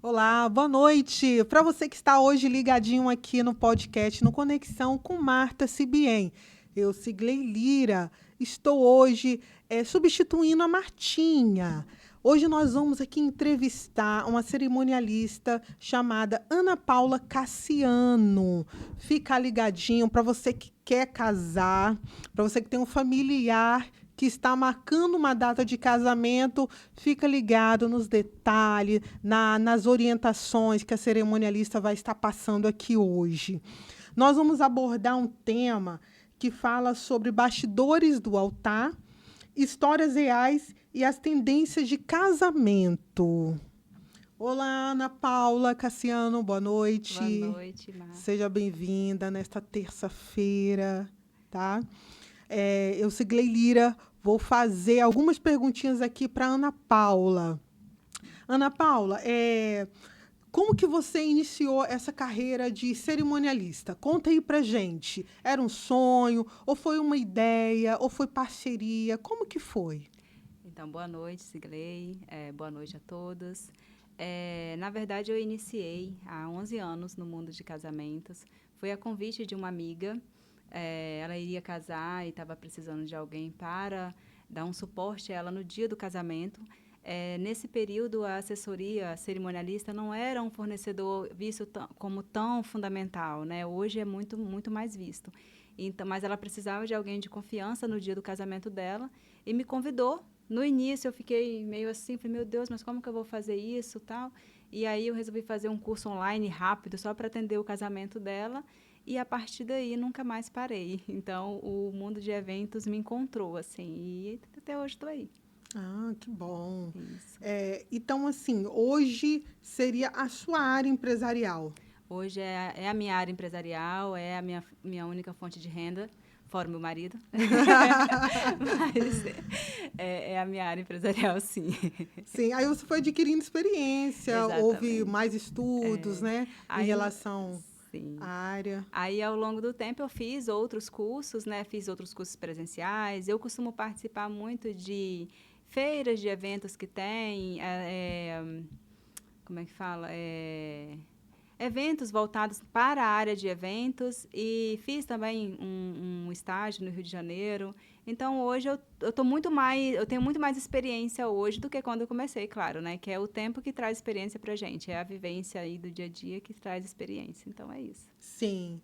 Olá, boa noite. Para você que está hoje ligadinho aqui no podcast, no Conexão com Marta Cibien. Eu, Sigley Lira, estou hoje substituindo a Martinha. Hoje nós vamos aqui entrevistar uma cerimonialista chamada Ana Paula Cassiano. Fica ligadinho para você que quer casar, para você que tem um familiar que está marcando uma data de casamento, fica ligado nos detalhes, nas orientações que a cerimonialista vai estar passando aqui hoje. Nós vamos abordar um tema que fala sobre bastidores do altar, histórias reais e as tendências de casamento. Olá, Ana Paula Cassiano, boa Boa noite. noite, Mar. Seja bem-vinda nesta terça-feira, tá? Eu, Sigley Lira, vou fazer algumas perguntinhas aqui para Ana Paula. Ana Paula, como que você iniciou essa carreira de cerimonialista? Conta aí pra gente. Era um sonho, ou foi uma ideia, ou foi parceria? Como que foi? Então, boa noite, Sigley. Boa noite a todos. Na verdade, eu iniciei há 11 anos no mundo de casamentos. Foi a convite de uma amiga. Ela iria casar e estava precisando de alguém para dar um suporte a ela no dia do casamento. Nesse período, a assessoria cerimonialista não era um fornecedor visto como tão fundamental, né? Hoje é muito, muito mais visto. Então, mas ela precisava de alguém de confiança no dia do casamento dela e me convidou. No início eu fiquei meio assim, falei, meu Deus, mas como que eu vou fazer isso, tal? E aí eu resolvi fazer um curso online rápido só para atender o casamento dela e a partir daí nunca mais parei. Então o mundo de eventos me encontrou assim e até hoje estou aí. Ah, que bom. Isso. Então, assim, hoje seria a sua área empresarial. Hoje é a minha área empresarial, é a minha única fonte de renda, fora o meu marido. Mas é a minha área empresarial, sim. Sim, aí você foi adquirindo experiência, houve Exatamente. mais estudos, É. né, em Aí, relação à sim. área. Aí, ao longo do tempo, eu fiz outros cursos, né? Fiz outros cursos presenciais. Eu costumo participar muito de feiras de eventos que tem, como é que fala? Eventos voltados para a área de eventos e fiz também um estágio no Rio de Janeiro. Então hoje eu tenho muito mais experiência hoje do que quando eu comecei, claro, né? Que é o tempo que traz experiência pra gente, é a vivência aí do dia a dia que traz experiência. Então é isso. Sim.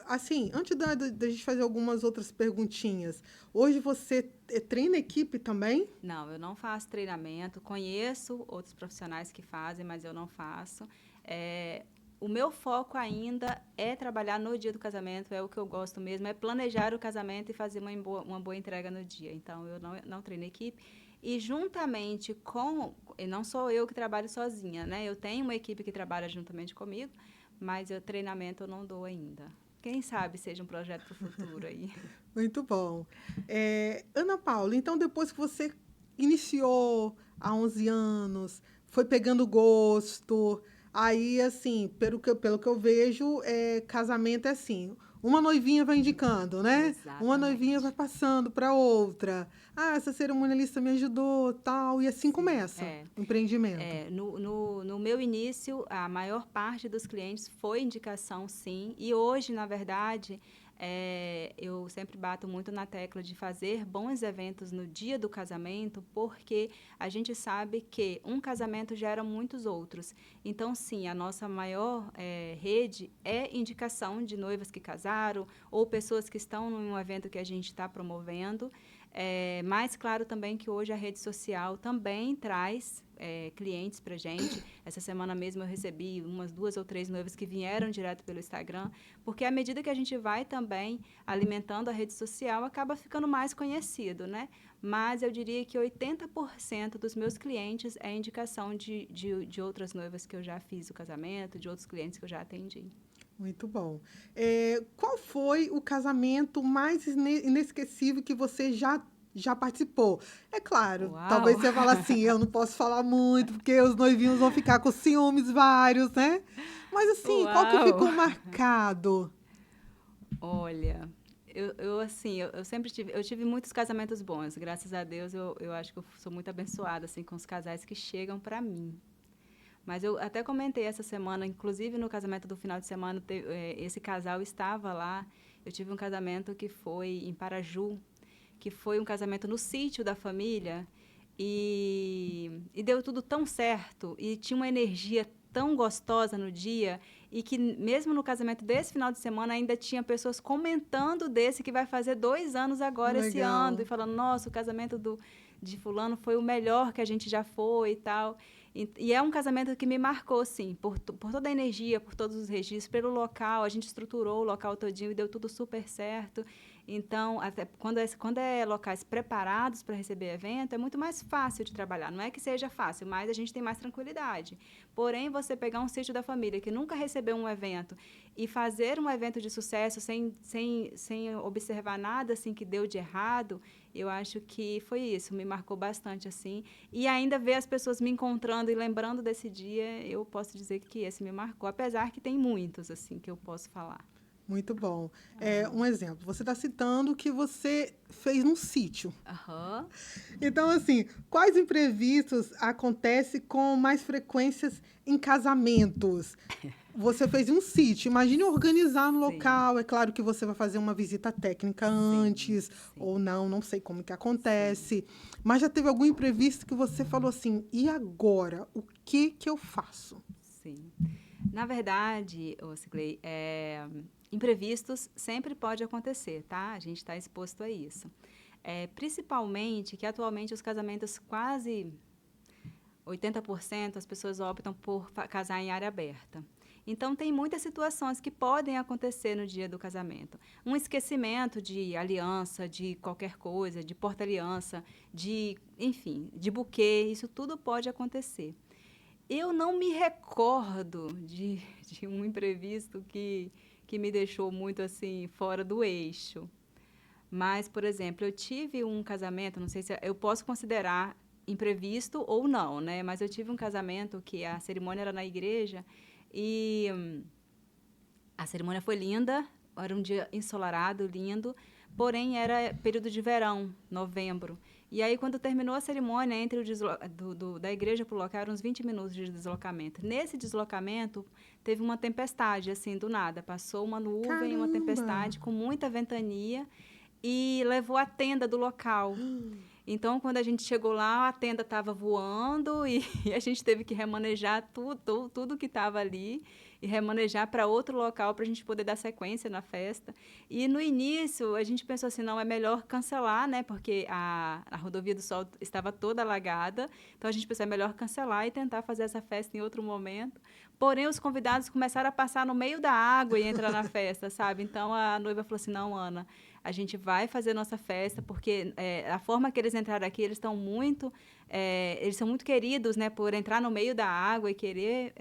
Assim, antes da gente fazer algumas outras perguntinhas, hoje você treina equipe também? Não, eu não faço treinamento, conheço outros profissionais que fazem, mas eu não faço. É, o meu foco ainda é trabalhar no dia do casamento, é o que eu gosto mesmo, é planejar o casamento e fazer uma boa entrega no dia. Então, eu não treino equipe. E juntamente e não sou eu que trabalho sozinha, né? Eu tenho uma equipe que trabalha juntamente comigo, mas o treinamento eu não dou ainda. Quem sabe seja um projeto para o futuro aí. Muito bom. Ana Paula, então depois que você iniciou há 11 anos, foi pegando gosto, aí, assim, pelo que eu vejo, casamento é assim, uma noivinha vai indicando, né? Uma noivinha vai Exatamente. passando para outra. Ah, essa cerimonialista me ajudou, tal, e assim Sim, começa o empreendimento. No meu início, a maior parte dos clientes foi indicação, sim. E hoje, na verdade, eu sempre bato muito na tecla de fazer bons eventos no dia do casamento, porque a gente sabe que um casamento gera muitos outros. Então, sim, a nossa maior rede é indicação de noivas que casaram ou pessoas que estão em um evento que a gente está promovendo. Mas claro também que hoje a rede social também traz clientes para gente. Essa semana mesmo eu recebi umas 2 ou 3 noivas que vieram direto pelo Instagram, porque à medida que a gente vai também alimentando a rede social, acaba ficando mais conhecido, né? Mas eu diria que 80% dos meus clientes é indicação de outras noivas que eu já fiz o casamento, de outros clientes que eu já atendi. Muito bom. Qual foi o casamento mais inesquecível que você já participou? É claro, Uau! talvez você fale assim, eu não posso falar muito, porque os noivinhos vão ficar com ciúmes vários, né? Mas assim, qual que Uau! ficou marcado? Olha, eu sempre eu tive muitos casamentos bons, graças a Deus eu acho que eu sou muito abençoada, assim, com os casais que chegam para mim. Mas eu até comentei essa semana, inclusive no casamento do final de semana, esse casal estava lá. Eu tive um casamento que foi em Paraju, que foi um casamento no sítio da família, e deu tudo tão certo, e tinha uma energia tão gostosa no dia, e que mesmo no casamento desse final de semana ainda tinha pessoas comentando desse que vai fazer 2 anos agora, esse ano, Legal. e falando, nossa, o casamento de fulano foi o melhor que a gente já foi e tal. E é um casamento que me marcou, sim, por toda a energia, por todos os registros, pelo local. A gente estruturou o local todinho e deu tudo super certo. Então, até quando é locais preparados para receber evento, é muito mais fácil de trabalhar. Não é que seja fácil, mas a gente tem mais tranquilidade. Porém, você pegar um sítio da família que nunca recebeu um evento e fazer um evento de sucesso sem observar nada assim que deu de errado, eu acho que foi isso, me marcou bastante assim. E ainda ver as pessoas me encontrando e lembrando desse dia, eu posso dizer que esse me marcou, apesar que tem muitos assim que eu posso falar. Muito bom. Um exemplo, você está citando que você fez num sítio. Aham. Então, assim, quais imprevistos acontecem com mais frequências em casamentos? Você fez em um sítio, imagine organizar no Sim, local. É claro que você vai fazer uma visita técnica sim, antes, sim, ou não, não sei como que sim, acontece. Mas já teve algum imprevisto que você falou assim, e agora? O que que eu faço? sim. Na verdade, Ciclei, imprevistos sempre pode acontecer, tá? A gente está exposto a isso. Principalmente que atualmente os casamentos quase 80% as pessoas optam por casar em área aberta. Então, tem muitas situações que podem acontecer no dia do casamento. Um esquecimento de aliança, de qualquer coisa, de porta-aliança, enfim, de buquê, isso tudo pode acontecer. Eu não me recordo de um imprevisto que me deixou muito assim fora do eixo. Mas, por exemplo, eu tive um casamento, não sei se eu posso considerar imprevisto ou não, né? Mas eu tive um casamento que a cerimônia era na igreja e a cerimônia foi linda, era um dia ensolarado, lindo, porém era período de verão, novembro. E aí, quando terminou a cerimônia, entre da igreja para o local, eram uns 20 minutos de deslocamento. Nesse deslocamento, teve uma tempestade, assim, do nada. Passou uma nuvem, uma Caramba! tempestade com muita ventania e levou a tenda do local. Então, quando a gente chegou lá, a tenda estava voando e, e a gente teve que remanejar tudo que estava ali e remanejar para outro local para a gente poder dar sequência na festa. E no início, a gente pensou assim, não, é melhor cancelar, né? Porque a Rodovia do Sol estava toda alagada. Então, a gente pensou, é melhor cancelar e tentar fazer essa festa em outro momento. Porém, os convidados começaram a passar no meio da água e entrar na festa, sabe? Então, a noiva falou assim, não, Ana, a gente vai fazer nossa festa, porque a forma que eles entraram aqui, eles são muito queridos, né, por entrar no meio da água e querer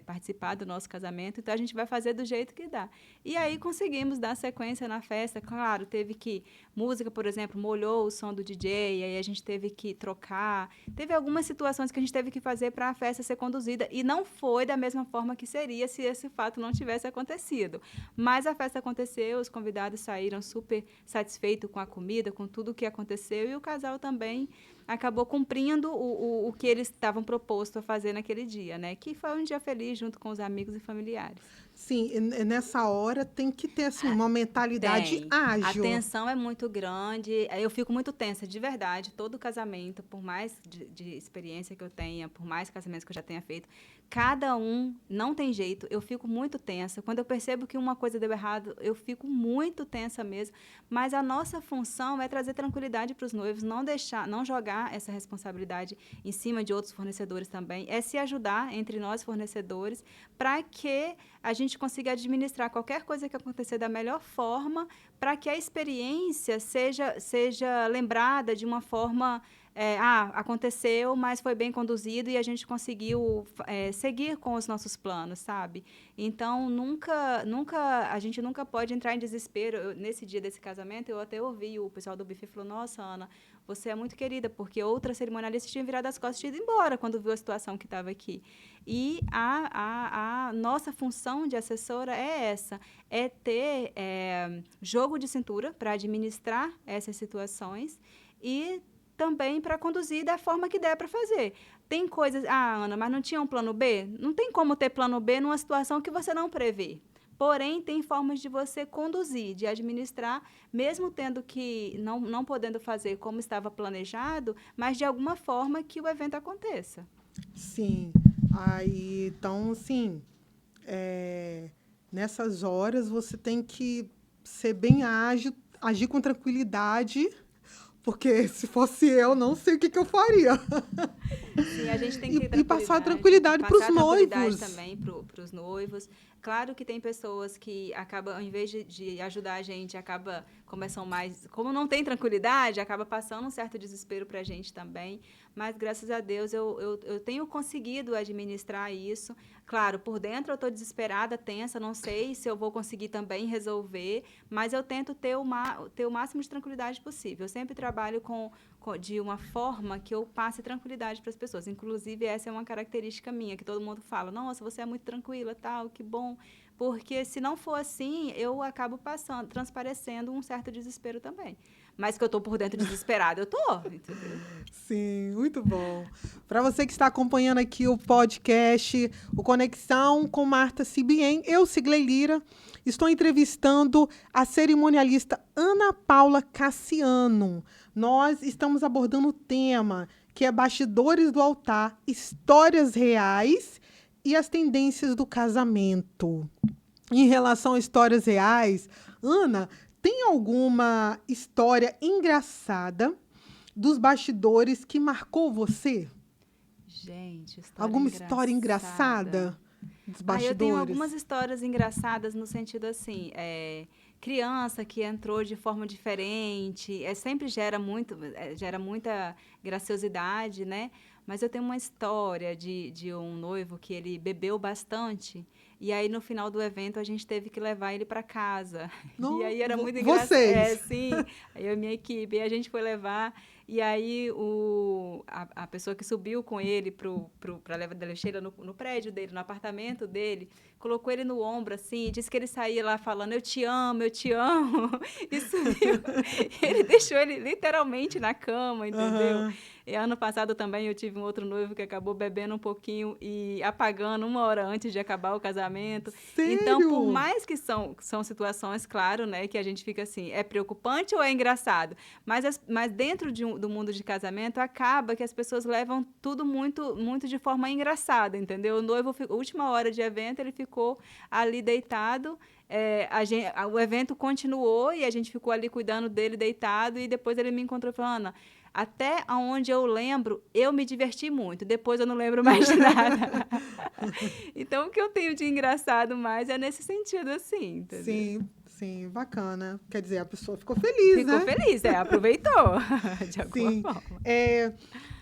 participar do nosso casamento, então a gente vai fazer do jeito que dá. E aí conseguimos dar sequência na festa, claro, teve que, música, por exemplo, molhou o som do DJ, aí a gente teve que trocar, teve algumas situações que a gente teve que fazer para a festa ser conduzida, e não foi da mesma forma que seria se esse fato não tivesse acontecido. Mas a festa aconteceu, os convidados saíram super satisfeitos com a comida, com tudo o que aconteceu, e o casal também acabou cumprindo o que eles estavam propostos a fazer naquele dia, né? Que foi um dia feliz junto com os amigos e familiares. Sim, nessa hora tem que ter assim, uma mentalidade Tem. A ágil. tensão é muito grande. Eu fico muito tensa, de verdade. Todo casamento, por mais de experiência que eu tenha, por mais casamentos que eu já tenha feito, cada um não tem jeito. Eu fico muito tensa. Quando eu percebo que uma coisa deu errado, eu fico muito tensa mesmo. Mas a nossa função é trazer tranquilidade para os noivos, não deixar, não jogar essa responsabilidade em cima de outros fornecedores também. É se ajudar entre nós fornecedores para que a gente consiga administrar qualquer coisa que acontecer da melhor forma, para que a experiência seja lembrada de uma forma aconteceu, mas foi bem conduzido e a gente conseguiu seguir com os nossos planos, sabe? Então, a gente nunca pode entrar em desespero. Nesse dia desse casamento, eu até ouvi o pessoal do buffet falou, nossa, Ana, você é muito querida, porque outras cerimonialistas tinham virado as costas e ido embora quando viu a situação que estava aqui. E a nossa função de assessora é essa, é ter jogo de cintura para administrar essas situações e também para conduzir da forma que der para fazer. Tem coisas... Ah, Ana, mas não tinha um plano B? Não tem como ter plano B numa situação que você não prevê. Porém, tem formas de você conduzir, de administrar, mesmo tendo que, não podendo fazer como estava planejado, mas de alguma forma que o evento aconteça. Sim. Aí, então, assim, nessas horas você tem que ser bem ágil, agir com tranquilidade, porque se fosse eu, não sei o que eu faria. Sim, a gente tem que ter E passar tranquilidade. tranquilidade para os Passar tranquilidade noivos. também para os noivos. Claro que tem pessoas que acabam, ao invés de ajudar a gente, acaba começam mais... Como não tem tranquilidade, acaba passando um certo desespero para a gente também. Mas, graças a Deus, eu tenho conseguido administrar isso. Claro, por dentro eu estou desesperada, tensa, não sei se eu vou conseguir também resolver, mas eu tento ter o máximo de tranquilidade possível. Eu sempre trabalho de uma forma que eu passe tranquilidade para as pessoas. Inclusive, essa é uma característica minha, que todo mundo fala, nossa, você é muito tranquila, tal, que bom. Porque, se não for assim, eu acabo transparecendo um certo desespero também. Mas que eu estou por dentro desesperada, eu estou, entendeu? Sim, muito bom. Para você que está acompanhando aqui o podcast, o Conexão com Marta Sibien, eu, Sigley Lira, estou entrevistando a cerimonialista Ana Paula Cassiano. Nós estamos abordando o tema que é Bastidores do Altar, Histórias Reais e as Tendências do Casamento. Em relação a histórias reais, Ana, tem alguma história engraçada dos bastidores que marcou você? Gente, história Alguma história engraçada dos eu tenho algumas bastidores? histórias engraçadas no sentido assim, criança que entrou de forma diferente, sempre gera muita graciosidade, né? Mas eu tenho uma história de um noivo que ele bebeu bastante e aí no final do evento a gente teve que levar ele para casa. E Não, aí era muito engraçado. vocês. Sim, aí eu e minha equipe, e a gente foi levar e aí a pessoa que subiu com ele para levar da lixeira no prédio dele, no apartamento dele, colocou ele no ombro assim, e disse que ele saía lá falando eu te amo, e subiu. Ele deixou ele literalmente na cama, entendeu? Aham. E ano passado também eu tive um outro noivo que acabou bebendo um pouquinho e apagando 1 hora antes de acabar o casamento. Então, por Sério? mais que são situações, claro, né, que a gente fica assim, é preocupante ou é engraçado? Mas dentro do mundo de casamento, acaba que as pessoas levam tudo muito, muito de forma engraçada, entendeu? O noivo, última hora de evento, ele ficou ali deitado, o evento continuou e a gente ficou ali cuidando dele deitado e depois ele me encontrou e falou, Ana, até onde eu lembro, eu me diverti muito. Depois eu não lembro mais de nada. Então, o que eu tenho de engraçado mais é nesse sentido, assim, entendeu? Sim, sim, bacana. Quer dizer, a pessoa ficou feliz, Ficou né? feliz, aproveitou, de alguma Sim. forma.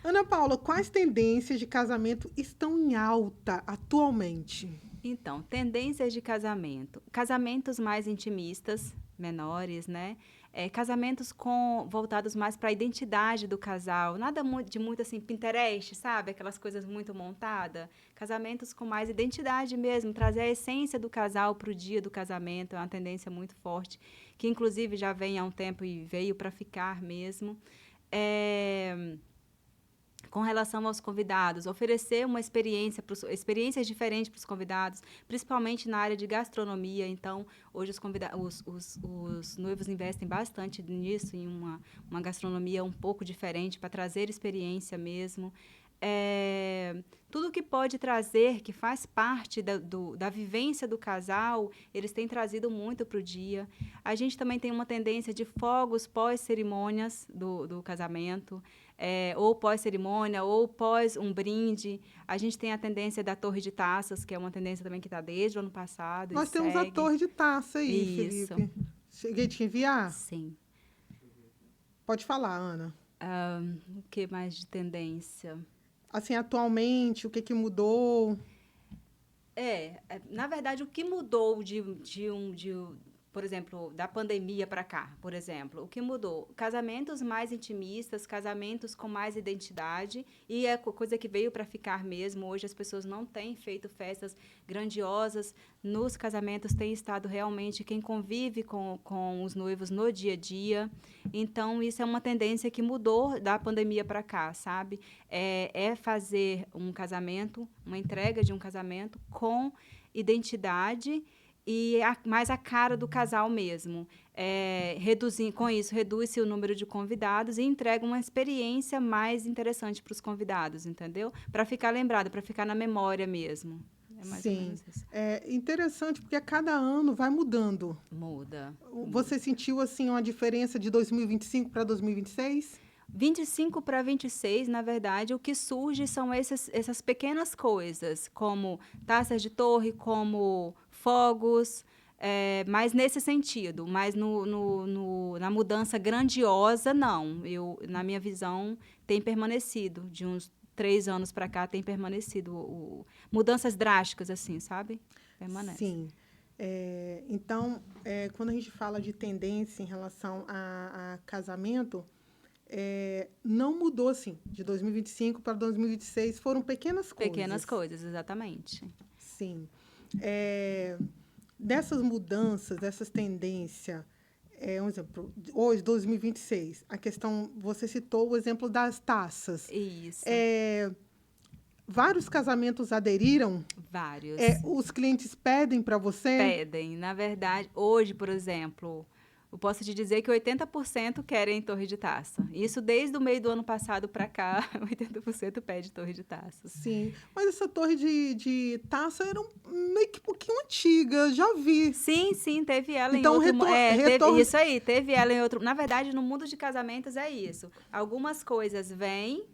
Ana Paula, quais tendências de casamento estão em alta atualmente? Então, tendências de casamento. Casamentos mais intimistas, menores, né? Casamentos voltados mais para a identidade do casal. Nada de muito assim, Pinterest, sabe? Aquelas coisas muito montadas. Casamentos com mais identidade mesmo. Trazer a essência do casal para o dia do casamento. É uma tendência muito forte. Que, inclusive, já vem há um tempo e veio para ficar mesmo. Com relação aos convidados, oferecer uma experiências diferentes para os convidados, principalmente na área de gastronomia. Então, hoje os noivos investem bastante nisso, em uma gastronomia um pouco diferente, para trazer experiência mesmo. Tudo que pode trazer, que faz parte da vivência do casal, eles têm trazido muito para o dia. A gente também tem uma tendência de fogos pós-cerimônias do casamento, ou pós-cerimônia, ou pós um brinde. A gente tem a tendência da torre de taças, que é uma tendência também que está desde o ano passado e Nós temos a segue. torre de taça aí, Isso, Felipe. Cheguei a te enviar? sim. Pode falar, Ana. O que mais de tendência? Assim, atualmente, o que que mudou? Na verdade, o que mudou por exemplo, da pandemia para cá, por exemplo, o que mudou? Casamentos mais intimistas, casamentos com mais identidade, e é coisa que veio para ficar mesmo. Hoje as pessoas não têm feito festas grandiosas nos casamentos, tem estado realmente quem convive com os noivos no dia a dia. Então, isso é uma tendência que mudou da pandemia para cá, sabe? É fazer um casamento, uma entrega de um casamento com identidade e mais a cara do casal mesmo. Com isso, reduz-se o número de convidados e entrega uma experiência mais interessante para os convidados, entendeu? Para ficar lembrado, para ficar na memória mesmo. É mais ou menos isso. É interessante porque a cada ano vai mudando. Muda. Você sentiu assim uma diferença de 2025 para 2026? 25 para 26, na verdade, o que surge são essas pequenas coisas, como taças de torre, como fogos, mas nesse sentido. Mas na mudança grandiosa, não. Na minha visão, tem permanecido. De uns 3 anos para cá, tem permanecido. Mudanças drásticas, assim, sabe? Permanece. Sim. Então, quando a gente fala de tendência em relação a casamento, não mudou, assim, de 2025 para 2026, foram pequenas coisas. Pequenas coisas, exatamente. Sim. Dessas mudanças, dessas tendências, um exemplo, hoje, 2026, a questão, você citou o exemplo das taças. Isso. Vários casamentos aderiram? Vários. Os clientes pedem para você? Pedem. Na verdade, hoje, por exemplo, eu posso te dizer que 80% querem torre de taça. Isso desde o meio do ano passado para cá, 80% pede torre de taça. Sim, mas essa torre de taça era meio que um pouquinho antiga, já vi. Sim, teve ela então, em outro... Isso aí, teve ela em outro... Na verdade, no mundo de casamentos é isso. Algumas coisas vêm,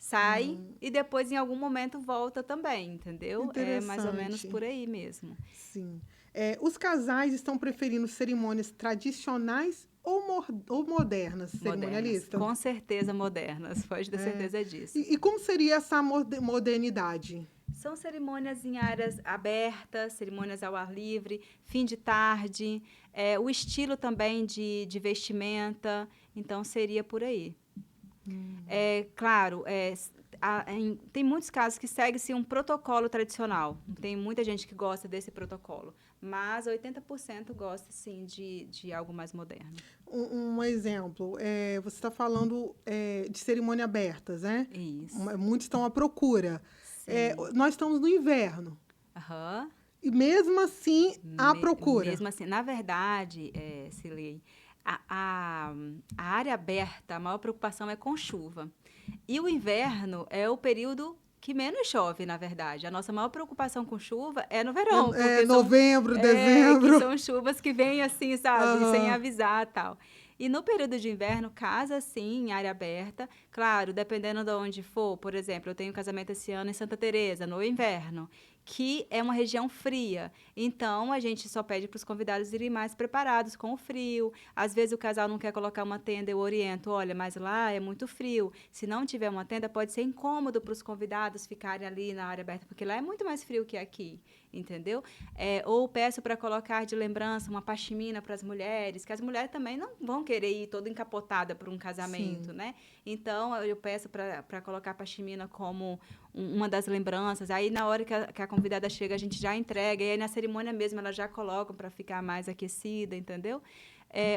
saem e depois, em algum momento, volta também, entendeu? É mais ou menos por aí mesmo. Sim. Os casais estão preferindo cerimônias tradicionais ou modernas, cerimonialistas? Com certeza modernas, pode ter certeza disso. E como seria essa modernidade? São cerimônias em áreas abertas, cerimônias ao ar livre, fim de tarde, o estilo também de vestimenta, então seria por aí. Claro, tem muitos casos que segue-se um protocolo tradicional. Tem muita gente que gosta desse protocolo, mas 80% gosta, sim, de algo mais moderno. Um exemplo, você está falando de cerimônia abertas, né? Isso. Muitos estão à procura. Nós estamos no inverno. Aham. E mesmo assim, há procura. Mesmo assim, na verdade, Cilei, a área aberta, a maior preocupação é com chuva. E o inverno é o período que menos chove, na verdade. A nossa maior preocupação com chuva é no verão. Porque novembro, dezembro. Que são chuvas que vêm assim, sabe? Sem avisar e tal. E no período de inverno, casa sim, em área aberta. Claro, dependendo de onde for. Por exemplo, eu tenho um casamento esse ano em Santa Teresa, no inverno, que é uma região fria. Então, a gente só pede para os convidados irem mais preparados com o frio. Às vezes, o casal não quer colocar uma tenda, eu oriento, olha, mas lá é muito frio. Se não tiver uma tenda, pode ser incômodo para os convidados ficarem ali na área aberta, porque lá é muito mais frio que aqui, entendeu? Ou peço para colocar de lembrança uma pashmina para as mulheres, que as mulheres também não vão querer ir toda encapotada para um casamento, né? Então, eu peço para colocar pashmina como uma das lembranças. Aí, na hora que a convidada chega, a gente já entrega. E aí, na cerimônia mesmo, ela já coloca para ficar mais aquecida, entendeu?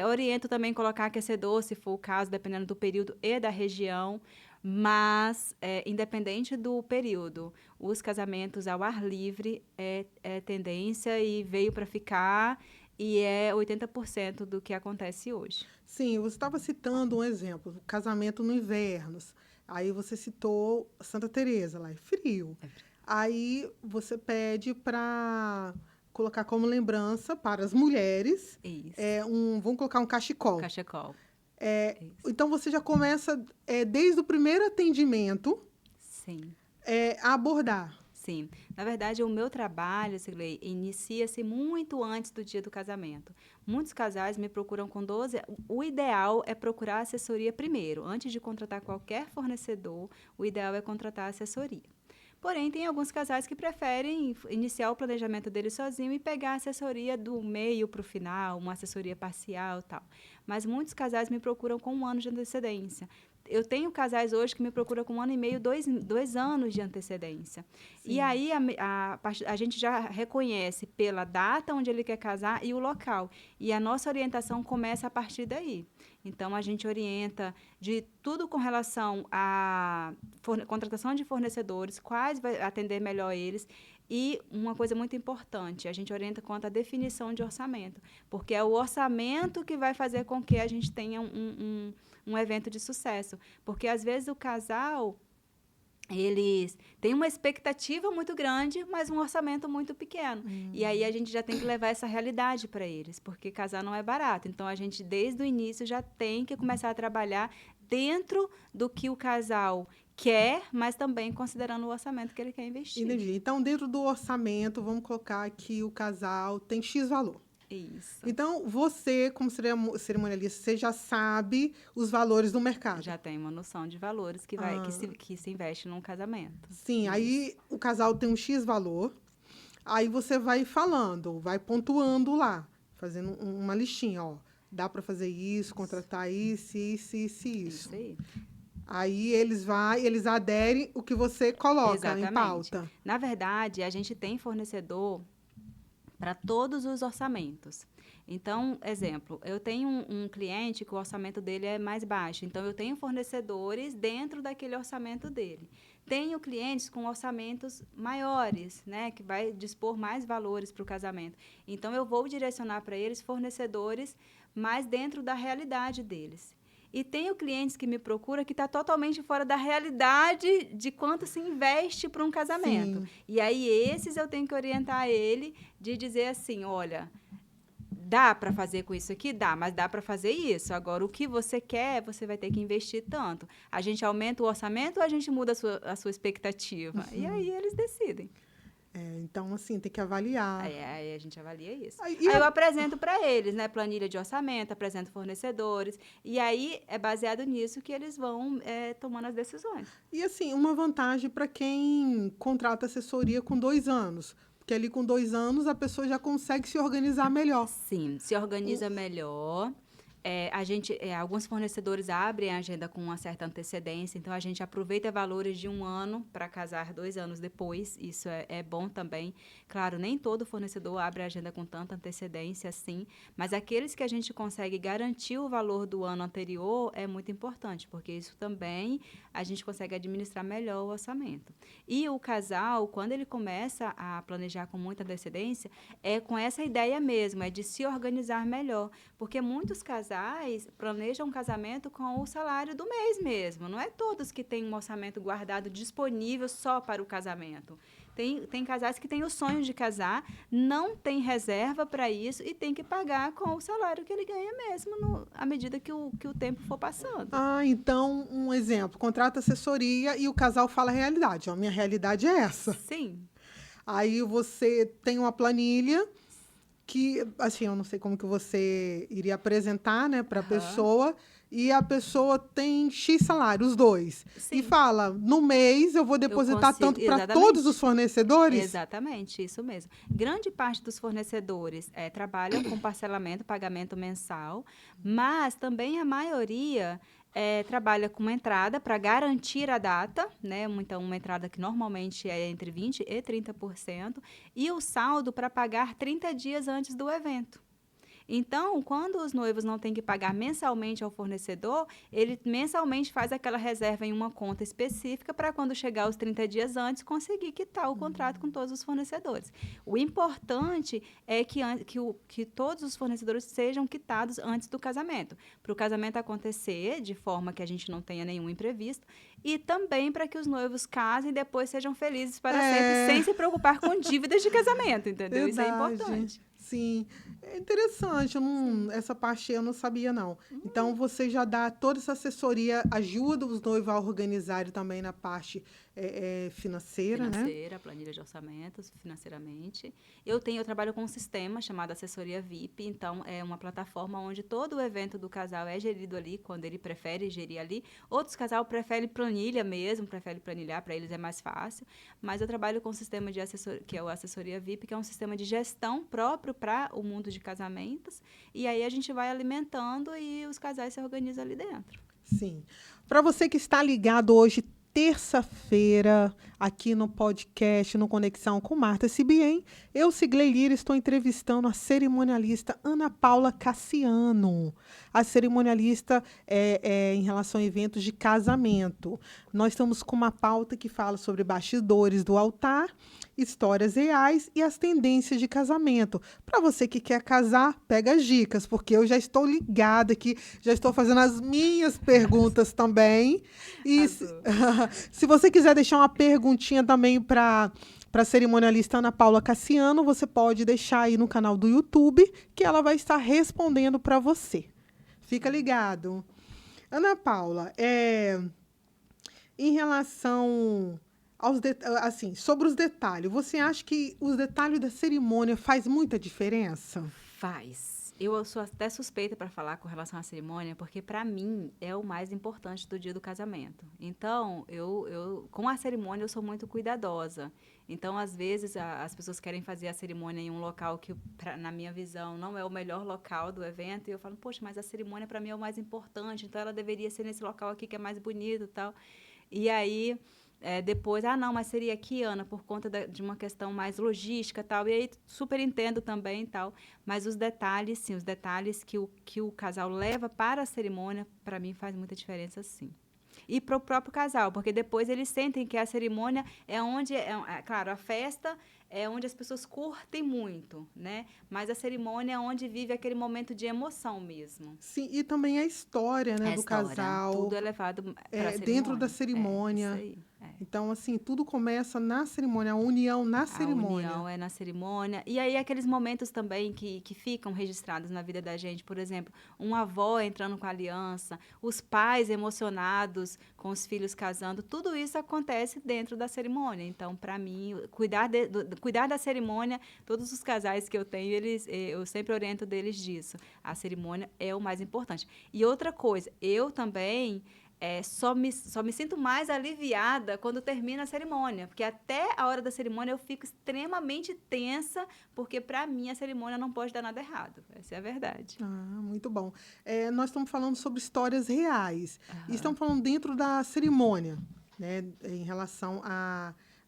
Oriento também colocar aquecedor, se for o caso, dependendo do período e da região. Mas, independente do período, os casamentos ao ar livre é tendência e veio para ficar e é 80% do que acontece hoje. Sim, você estava citando um exemplo, casamento no inverno. Aí você citou Santa Teresa, lá é frio. Aí você pede para colocar como lembrança para as mulheres. Isso. Vamos colocar um cachecol. Cachecol. Então você já começa desde o primeiro atendimento. Sim. A abordar. Sim. Na verdade, o meu trabalho, Sigley, inicia-se muito antes do dia do casamento. Muitos casais me procuram com 12... O ideal é procurar assessoria primeiro. Antes de contratar qualquer fornecedor, o ideal é contratar assessoria. Porém, tem alguns casais que preferem iniciar o planejamento deles sozinho e pegar a assessoria do meio para o final, uma assessoria parcial e tal. Mas muitos casais me procuram com 1 ano de antecedência. Eu tenho casais hoje que me procuram com 1 ano e meio, 2 anos de antecedência. Sim. E aí a gente já reconhece pela data onde ele quer casar e o local. E a nossa orientação começa a partir daí. Então, a gente orienta de tudo com relação à contratação de fornecedores, quais vai atender melhor eles. E uma coisa muito importante, a gente orienta quanto à definição de orçamento, porque é o orçamento que vai fazer com que a gente tenha um evento de sucesso. Porque, às vezes, o casal, eles têm uma expectativa muito grande, mas um orçamento muito pequeno. E aí, a gente já tem que levar essa realidade para eles, porque casar não é barato. Então, a gente, desde o início, já tem que começar a trabalhar dentro do que o casal quer, mas também considerando o orçamento que ele quer investir. Entendi. Então, dentro do orçamento, vamos colocar que o casal tem X valor. Isso. Então, você, como cerimonialista, você já sabe os valores do mercado. Já tem uma noção de valores que se investe num casamento. Sim, isso. Aí o casal tem um X valor, aí você vai falando, vai pontuando lá, fazendo uma listinha, ó. Dá para fazer isso, contratar isso. Isso aí. Aí eles aderem o que você coloca. Exatamente. Em pauta. Na verdade, a gente tem fornecedor para todos os orçamentos. Então, exemplo, eu tenho um cliente que o orçamento dele é mais baixo, então eu tenho fornecedores dentro daquele orçamento dele. Tenho clientes com orçamentos maiores, né, que vai dispor mais valores para o casamento. Então, eu vou direcionar para eles fornecedores mais dentro da realidade deles. E tenho clientes que me procuram que está totalmente fora da realidade de quanto se investe para um casamento. Sim. E aí, esses eu tenho que orientar ele de dizer assim, olha, dá para fazer com isso aqui? Dá, mas dá para fazer isso. Agora, o que você quer, você vai ter que investir tanto. A gente aumenta o orçamento ou a gente muda a sua expectativa? Uhum. E aí, eles decidem. Então, assim, tem que avaliar. Aí a gente avalia isso. Aí eu apresento para eles, né, planilha de orçamento, apresento fornecedores, e aí é baseado nisso que eles vão tomando as decisões. E, assim, uma vantagem para quem contrata assessoria com 2 anos, porque ali com 2 anos a pessoa já consegue se organizar melhor. Sim, se organiza melhor. Alguns fornecedores abrem a agenda com uma certa antecedência, então a gente aproveita valores de 1 ano para casar 2 anos depois, isso é bom também. Claro, nem todo fornecedor abre a agenda com tanta antecedência assim, mas aqueles que a gente consegue garantir o valor do ano anterior é muito importante, porque isso também a gente consegue administrar melhor o orçamento. E o casal, quando ele começa a planejar com muita antecedência, é com essa ideia mesmo, é de se organizar melhor, porque muitos casais planejam um casamento com o salário do mês mesmo. Não é todos que têm um orçamento guardado disponível só para o casamento. Tem casais que têm o sonho de casar, não tem reserva para isso e tem que pagar com o salário que ele ganha mesmo à medida que o tempo for passando. Então, um exemplo, contrata assessoria e o casal fala a realidade. Minha realidade é essa. Sim. Aí você tem uma planilha que, assim, eu não sei como que você iria apresentar, né, para a pessoa, e a pessoa tem X salário, os dois. Sim. E fala, no mês eu vou depositar tanto para todos os fornecedores? Exatamente, isso mesmo. Grande parte dos fornecedores trabalham com parcelamento, pagamento mensal, mas também a maioria trabalha com uma entrada para garantir a data, né? Então, uma entrada que normalmente é entre 20% e 30%, e o saldo para pagar 30 dias antes do evento. Então, quando os noivos não têm que pagar mensalmente ao fornecedor, ele mensalmente faz aquela reserva em uma conta específica para quando chegar os 30 dias antes, conseguir quitar o contrato com todos os fornecedores. O importante é que todos os fornecedores sejam quitados antes do casamento, para o casamento acontecer de forma que a gente não tenha nenhum imprevisto e também para que os noivos casem e depois sejam felizes para sempre, sem se preocupar com dívidas de casamento, entendeu? Verdade. Isso é importante. Sim, é interessante. Essa parte eu não sabia, não. Então, você já dá toda essa assessoria, ajuda os noivos a organizarem também na parte financeira, né? Financeira, planilha de orçamentos, financeiramente. Eu trabalho com um sistema chamado Assessoria VIP, então é uma plataforma onde todo o evento do casal é gerido ali, quando ele prefere gerir ali. Outros casal preferem planilha mesmo, preferem planilhar, para eles é mais fácil. Mas eu trabalho com um sistema de assessoria, que é o Assessoria VIP, que é um sistema de gestão próprio para o mundo de casamentos. E aí a gente vai alimentando e os casais se organizam ali dentro. Sim. Para você que está ligado hoje, terça-feira, aqui no podcast, no Conexão com Marta Sibien, eu, Sigley Lira, estou entrevistando a cerimonialista Ana Paula Cassiano. A cerimonialista em relação a eventos de casamento. Nós estamos com uma pauta que fala sobre bastidores do altar, histórias reais e as tendências de casamento. Para você que quer casar, pega as dicas, porque eu já estou ligada aqui, já estou fazendo as minhas perguntas também. E se você quiser deixar uma perguntinha também para a cerimonialista Ana Paula Cassiano, você pode deixar aí no canal do YouTube, que ela vai estar respondendo para você. Fica ligado. Ana Paula, em relação assim, sobre os detalhes, você acha que os detalhes da cerimônia faz muita diferença? Faz. Eu sou até suspeita para falar com relação à cerimônia, porque para mim é o mais importante do dia do casamento. Então, com a cerimônia eu sou muito cuidadosa. Então, às vezes as pessoas querem fazer a cerimônia em um local que, na minha visão, não é o melhor local do evento, e eu falo, poxa, mas a cerimônia para mim é o mais importante, então ela deveria ser nesse local aqui que é mais bonito e tal. E aí depois, não, mas seria aqui, Ana, por conta de uma questão mais logística e tal. E aí, super entendo também e tal. Mas os detalhes, sim, os detalhes que o casal leva para a cerimônia, para mim, faz muita diferença, sim. E para o próprio casal, porque depois eles sentem que a cerimônia é onde, claro, a festa é onde as pessoas curtem muito, né? Mas a cerimônia é onde vive aquele momento de emoção mesmo. Sim, e também a história, né, do casal. Tudo é levado para a cerimônia. Dentro da cerimônia. Isso aí. Então, assim, tudo começa na cerimônia, a união na cerimônia. A união é na cerimônia. E aí, aqueles momentos também que ficam registrados na vida da gente. Por exemplo, uma avó entrando com a aliança, os pais emocionados com os filhos casando. Tudo isso acontece dentro da cerimônia. Então, para mim, cuidar da cerimônia, todos os casais que eu tenho, eu sempre oriento deles disso. A cerimônia é o mais importante. E outra coisa, eu também... só me sinto mais aliviada quando termina a cerimônia, porque até a hora da cerimônia eu fico extremamente tensa, porque para mim a cerimônia não pode dar nada errado. Essa é a verdade. Muito bom. Nós estamos falando sobre histórias reais. E estamos falando dentro da cerimônia, né, em relação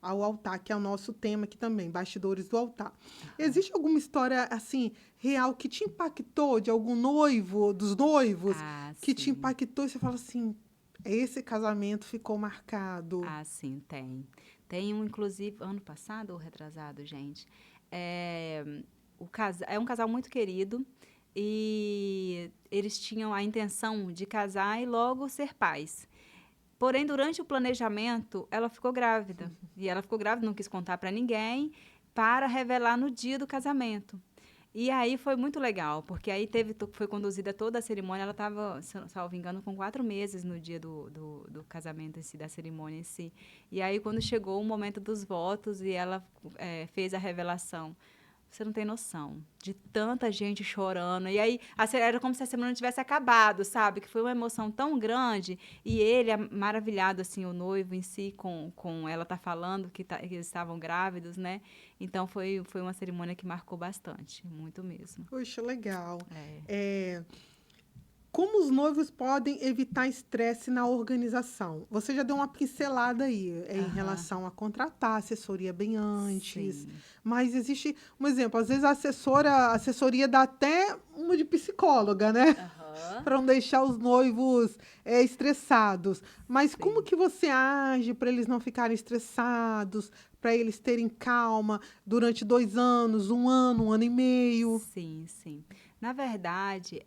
ao altar, que é o nosso tema aqui também, bastidores do altar. Existe alguma história, assim, real que te impactou, de algum noivo, dos noivos, que te impactou e você fala assim... Esse casamento ficou marcado. Sim, tem. Tem um, inclusive, ano passado ou retrasado, gente. É um casal muito querido e eles tinham a intenção de casar e logo ser pais. Porém, durante o planejamento, ela ficou grávida. E ela ficou grávida, não quis contar para ninguém, para revelar no dia do casamento. E aí foi muito legal, porque aí foi conduzida toda a cerimônia, ela estava, salvo engano, com 4 meses no dia do casamento em si, da cerimônia em si. E aí, quando chegou o momento dos votos e ela fez a revelação, você não tem noção de tanta gente chorando. E aí, era como se a semana tivesse acabado, sabe? Que foi uma emoção tão grande. E ele, maravilhado, assim, o noivo em si, com ela falando que eles estavam grávidos, né? Então, foi uma cerimônia que marcou bastante, muito mesmo. Poxa, legal. Como os noivos podem evitar estresse na organização? Você já deu uma pincelada aí em relação a contratar assessoria bem antes. Sim. Mas existe, um exemplo, às vezes a assessoria dá até uma de psicóloga, né? Para não deixar os noivos estressados. Mas como que você age para eles não ficarem estressados, para eles terem calma durante 2 anos, 1 ano, 1 ano e meio? Sim, sim. Na verdade,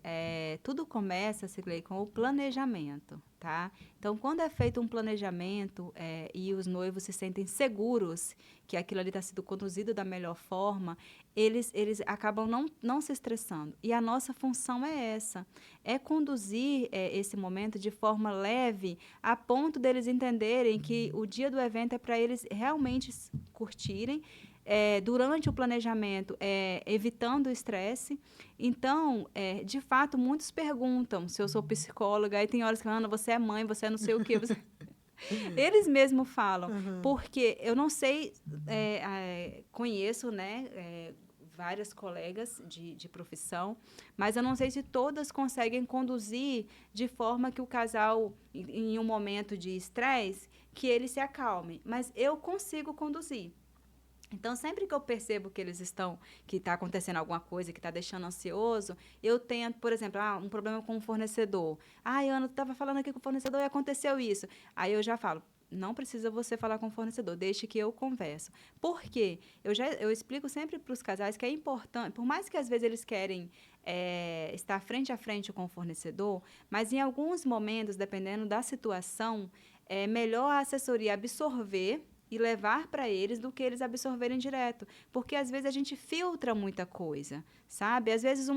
tudo começa, Sigley, com o planejamento, tá? Então, quando é feito um planejamento e os noivos se sentem seguros que aquilo ali está sendo conduzido da melhor forma, eles acabam não se estressando. E a nossa função é essa, é conduzir esse momento de forma leve, a ponto deles entenderem que o dia do evento é para eles realmente curtirem, durante o planejamento, evitando o estresse. Então, de fato, muitos perguntam se eu sou psicóloga, aí tem horas que, Ana, você é mãe, você é não sei o quê. Eles mesmos falam, porque eu não sei, conheço, né, várias colegas de profissão, mas eu não sei se todas conseguem conduzir de forma que o casal, em um momento de estresse, que ele se acalme. Mas eu consigo conduzir. Então, sempre que eu percebo que que está acontecendo alguma coisa, que está deixando ansioso, eu tento, por exemplo, um problema com o fornecedor. Ana, tu estava falando aqui com o fornecedor e aconteceu isso. Aí eu já falo, não precisa você falar com o fornecedor, deixe que eu converso. Por quê? Eu explico sempre para os casais que é importante, por mais que às vezes eles querem estar frente a frente com o fornecedor, mas em alguns momentos, dependendo da situação, é melhor a assessoria absorver e levar para eles do que eles absorverem direto. Porque, às vezes, a gente filtra muita coisa, sabe? Às vezes,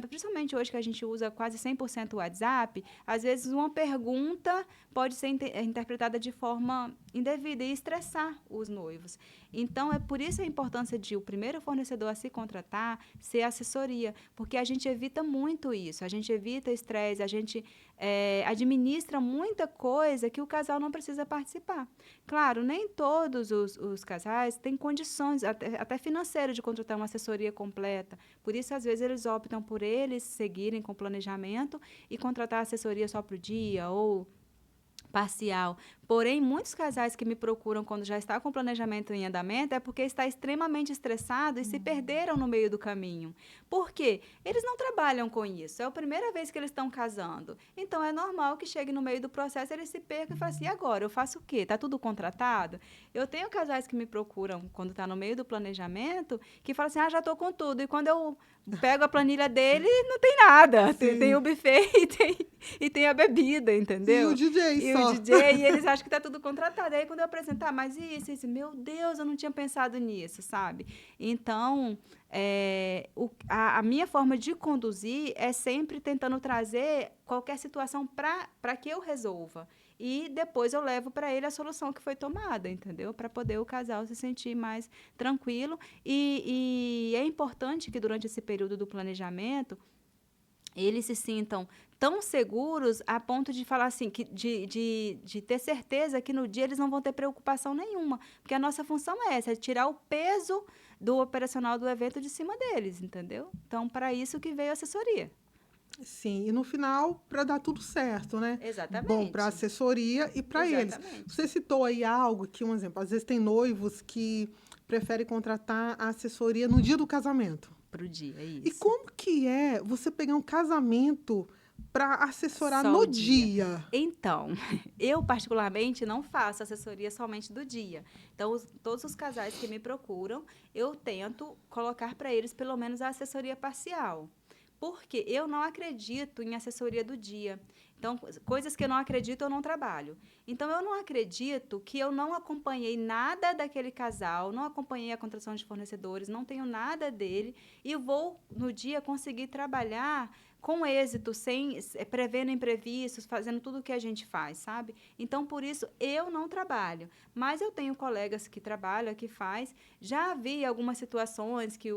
principalmente hoje que a gente usa quase 100% o WhatsApp, às vezes uma pergunta pode ser interpretada de forma indevida e estressar os noivos. Então, por isso a importância de o primeiro fornecedor a se contratar ser a assessoria, porque a gente evita muito isso, a gente evita estresse, a gente administra muita coisa que o casal não precisa participar. Claro, nem todos os casais têm condições, até financeiras, de contratar uma assessoria completa. Por isso, às vezes, eles optam por eles seguirem com o planejamento e contratar assessoria só para o dia ou parcial. Porém, muitos casais que me procuram quando já está com o planejamento em andamento é porque está extremamente estressado e se perderam no meio do caminho. Por quê? Eles não trabalham com isso. É a primeira vez que eles estão casando. Então, é normal que chegue no meio do processo, eles se percam e falem assim, e agora? Eu faço o quê? Está tudo contratado? Eu tenho casais que me procuram quando está no meio do planejamento que falam assim, já estou com tudo. E quando eu pego a planilha dele, não tem nada. Tem o buffet e tem a bebida, entendeu? E o DJ o DJ, e eles acham que está tudo contratado. Aí, quando eu apresentar, mas isso, meu Deus, eu não tinha pensado nisso, sabe? Então, a minha forma de conduzir é sempre tentando trazer qualquer situação para que eu resolva. E depois eu levo para ele a solução que foi tomada, entendeu? Para poder o casal se sentir mais tranquilo. E é importante que durante esse período do planejamento, eles se sintam tão seguros a ponto de falar assim, de ter certeza que no dia eles não vão ter preocupação nenhuma. Porque a nossa função é essa, é tirar o peso do operacional do evento de cima deles, entendeu? Então, para isso que veio a assessoria. Sim, e no final, para dar tudo certo, né? Exatamente. Bom para a assessoria e para eles. Você citou aí algo que, um exemplo, às vezes tem noivos que preferem contratar a assessoria no dia do casamento. Pro dia, é isso. E como que é você pegar um casamento para assessorar no dia? Então, eu particularmente não faço assessoria somente do dia. Então, todos os casais que me procuram, eu tento colocar para eles pelo menos a assessoria parcial. Porque eu não acredito em assessoria do dia. Então, coisas que eu não acredito, eu não trabalho. Então, eu não acredito que eu não acompanhei nada daquele casal, não acompanhei a contratação de fornecedores, não tenho nada dele, e vou, no dia, conseguir trabalhar com êxito, prevendo imprevistos, fazendo tudo o que a gente faz, sabe? Então, por isso, eu não trabalho. Mas eu tenho colegas que trabalham, que faz. Já vi algumas situações que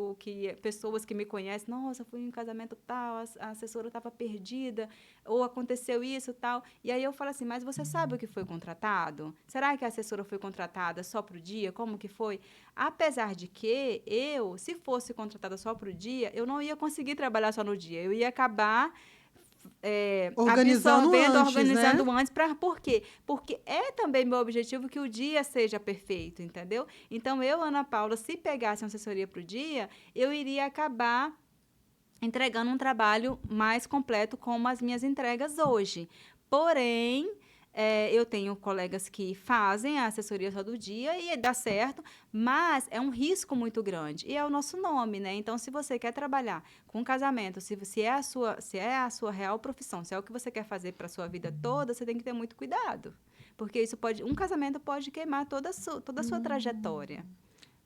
pessoas que me conhecem, nossa, fui em um casamento tal, a assessora estava perdida, ou aconteceu isso tal. E aí eu falo assim, mas você sabe o que foi contratado? Será que a assessora foi contratada só para o dia? Como que foi? Apesar de que se fosse contratada só para o dia, eu não ia conseguir trabalhar só no dia. Eu ia acabar organizando antes. Por quê? Porque é também meu objetivo que o dia seja perfeito, entendeu? Então, Ana Paula, se pegasse uma assessoria para o dia, eu iria acabar entregando um trabalho mais completo como as minhas entregas hoje. Porém, Eu tenho colegas que fazem a assessoria todo dia e dá certo, mas é um risco muito grande. E é o nosso nome, né? Então, se você quer trabalhar com casamento, se é a sua real profissão, se é o que você quer fazer para a sua vida toda, você tem que ter muito cuidado. Porque um casamento pode queimar toda a sua trajetória.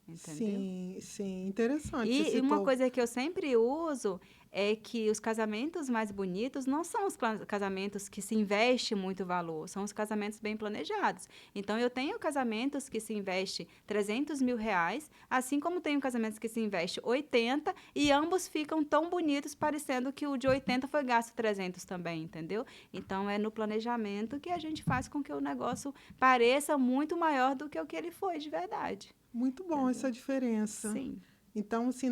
Entendeu? Sim, sim, interessante. Você E uma citou. coisa que eu sempre uso é que os casamentos mais bonitos não são os casamentos que se investe muito valor, são os casamentos bem planejados. Então, eu tenho casamentos que se investe R$ 300.000, assim como tenho casamentos que se investe 80 e ambos ficam tão bonitos, parecendo que o de 80 foi gasto 300 também, entendeu? Então, é no planejamento que a gente faz com que o negócio pareça muito maior do que o que ele foi de verdade. Muito bom Entendeu? essa diferença. Sim. Então, assim,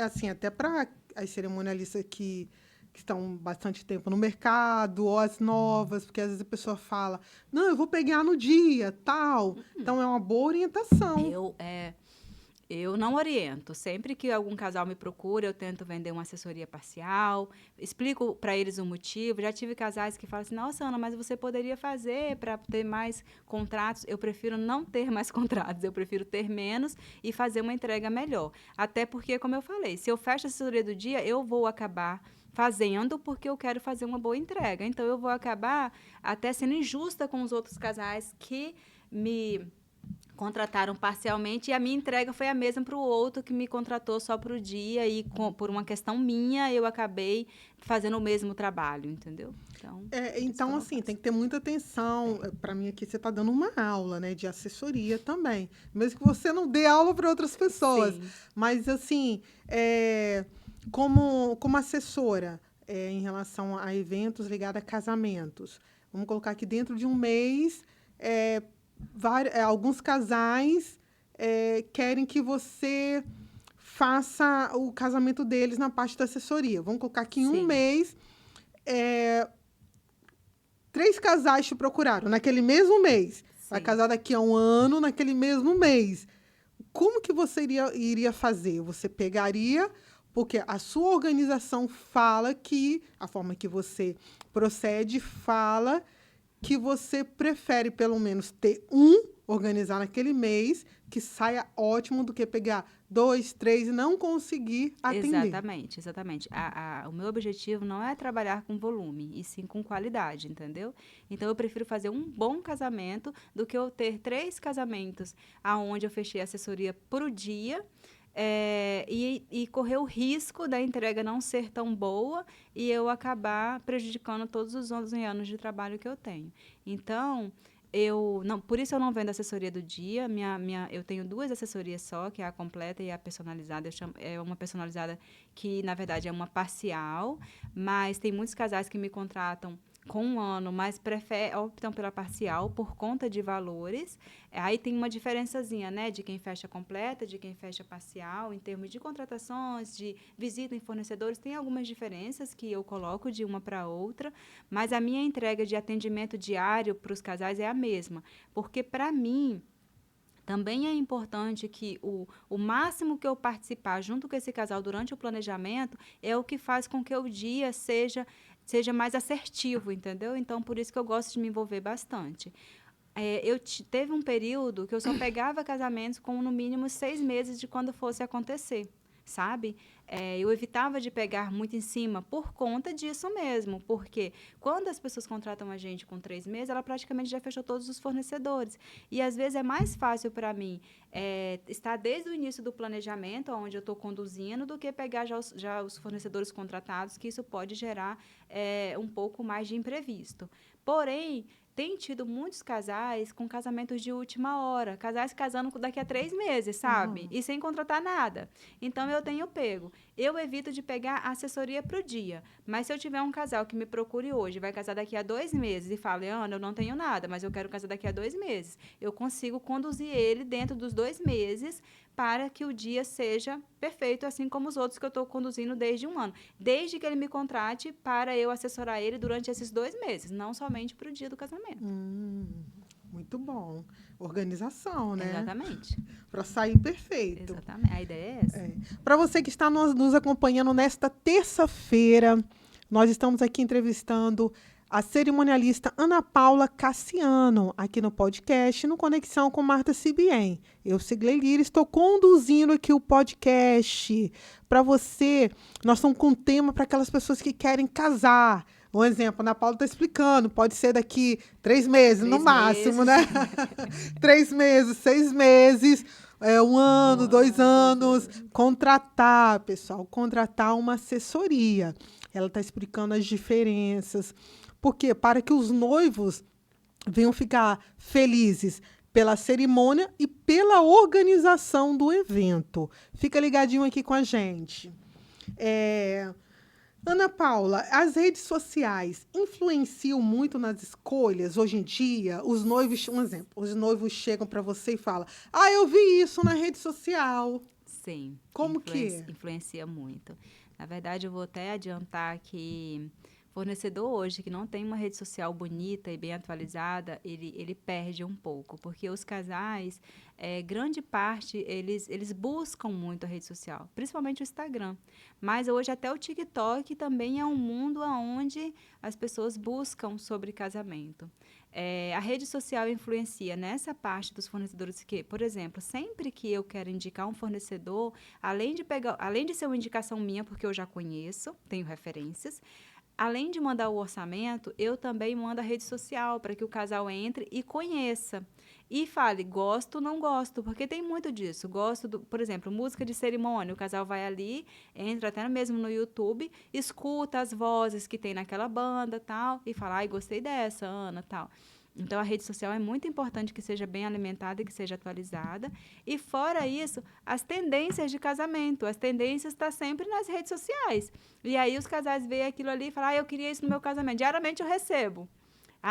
assim, até para as cerimonialistas que estão bastante tempo no mercado, ou as novas, porque às vezes a pessoa fala, não, eu vou pegar no dia, tal. Então, é uma boa orientação. Eu não oriento. Sempre que algum casal me procura, eu tento vender uma assessoria parcial, explico para eles o motivo. Já tive casais que falam assim, nossa, Ana, mas você poderia fazer para ter mais contratos. Eu prefiro não ter mais contratos, eu prefiro ter menos e fazer uma entrega melhor. Até porque, como eu falei, se eu fecho a assessoria do dia, eu vou acabar fazendo porque eu quero fazer uma boa entrega. Então, eu vou acabar até sendo injusta com os outros casais que me contrataram parcialmente e a minha entrega foi a mesma para o outro que me contratou só para o dia e por uma questão minha eu acabei fazendo o mesmo trabalho, entendeu? Então assim, tem que ter muita atenção. Para mim aqui você está dando uma aula, né, de assessoria também, mesmo que você não dê aula para outras pessoas. Sim. Mas assim, como assessora em relação a eventos ligados a casamentos, vamos colocar aqui dentro de um mês, alguns casais querem que você faça o casamento deles na parte da assessoria. Vamos colocar aqui em um Sim. mês, 3 casais te procuraram naquele mesmo mês. Vai Sim. casar daqui a um ano, naquele mesmo mês. Como que você iria fazer? Você pegaria, porque a sua organização fala que, a forma que você procede fala que você prefere, pelo menos, ter organizar naquele mês, que saia ótimo, do que pegar 2, 3 e não conseguir atender. Exatamente. O meu objetivo não é trabalhar com volume, e sim com qualidade, entendeu? Então, eu prefiro fazer um bom casamento do que eu ter 3 casamentos aonde eu fechei a assessoria por dia, e correr o risco da entrega não ser tão boa e eu acabar prejudicando todos os 11 anos de trabalho que eu tenho. Então, por isso eu não vendo assessoria do dia. Eu tenho 2 assessorias só, que é a completa e a personalizada. É uma personalizada que, na verdade, é uma parcial, mas tem muitos casais que me contratam com um ano, mas optam pela parcial por conta de valores. Aí tem uma diferençazinha, né, de quem fecha completa, de quem fecha parcial, em termos de contratações, de visita em fornecedores, tem algumas diferenças que eu coloco de uma para outra, mas a minha entrega de atendimento diário para os casais é a mesma, porque para mim também é importante que o máximo que eu participar junto com esse casal durante o planejamento é o que faz com que o dia seja mais assertivo, entendeu? Então, por isso que eu gosto de me envolver bastante. Teve um período que eu só pegava casamentos com, no mínimo, 6 meses de quando fosse acontecer, sabe? Eu evitava de pegar muito em cima por conta disso mesmo, porque quando as pessoas contratam a gente com 3 meses, ela praticamente já fechou todos os fornecedores. E, às vezes, é mais fácil para mim estar desde o início do planejamento, onde eu estou conduzindo, do que pegar já os fornecedores contratados, que isso pode gerar um pouco mais de imprevisto. Porém, tem tido muitos casais com casamentos de última hora, casais casando daqui a 3 meses, sabe? Uhum. E sem contratar nada. Então, eu tenho pego. Eu evito de pegar a assessoria para o dia. Mas se eu tiver um casal que me procure hoje, vai casar daqui a 2 meses e fala, Ana, eu não tenho nada, mas eu quero casar daqui a 2 meses. Eu consigo conduzir ele dentro dos 2 meses para que o dia seja perfeito, assim como os outros que eu estou conduzindo desde um ano. Desde que ele me contrate para eu assessorar ele durante esses 2 meses, não somente para o dia do casamento. Muito bom. Organização, né? Exatamente. Para sair perfeito. Exatamente. A ideia é essa. Para você que está nos acompanhando nesta terça-feira, nós estamos aqui entrevistando a cerimonialista Ana Paula Cassiano, aqui no podcast, no Conexão com Marta Sibien. Eu, Sigley Lira, estou conduzindo aqui o podcast para você. Nós estamos com um tema para aquelas pessoas que querem casar. Um exemplo, a Ana Paula está explicando, pode ser daqui 3 meses, no máximo, né? 3 meses, 6 meses, 1 ano, 2 anos. Contratar, pessoal, contratar uma assessoria. Ela está explicando as diferenças. Por quê? Para que os noivos venham ficar felizes pela cerimônia e pela organização do evento. Fica ligadinho aqui com a gente. Ana Paula, as redes sociais influenciam muito nas escolhas hoje em dia? Os noivos, um exemplo, os noivos chegam para você e falam: eu vi isso na rede social. Sim. Como que? Influencia muito. Na verdade, eu vou até adiantar que fornecedor hoje que não tem uma rede social bonita e bem atualizada, ele perde um pouco, porque os casais, grande parte, eles buscam muito a rede social, principalmente o Instagram. Mas hoje até o TikTok também é um mundo onde as pessoas buscam sobre casamento. A rede social influencia nessa parte dos fornecedores que, por exemplo, sempre que eu quero indicar um fornecedor, além de ser uma indicação minha, porque eu já conheço, tenho referências, além de mandar o orçamento, eu também mando a rede social para que o casal entre e conheça. E fale, gosto, não gosto, porque tem muito disso. Gosto, por exemplo, música de cerimônia. O casal vai ali, entra até mesmo no YouTube, escuta as vozes que tem naquela banda, tal, e fala, gostei dessa, Ana, tal. Então, a rede social é muito importante que seja bem alimentada e que seja atualizada. E, fora isso, as tendências de casamento. As tendências estão sempre nas redes sociais. E aí, os casais veem aquilo ali e falam, eu queria isso no meu casamento. Diariamente eu recebo.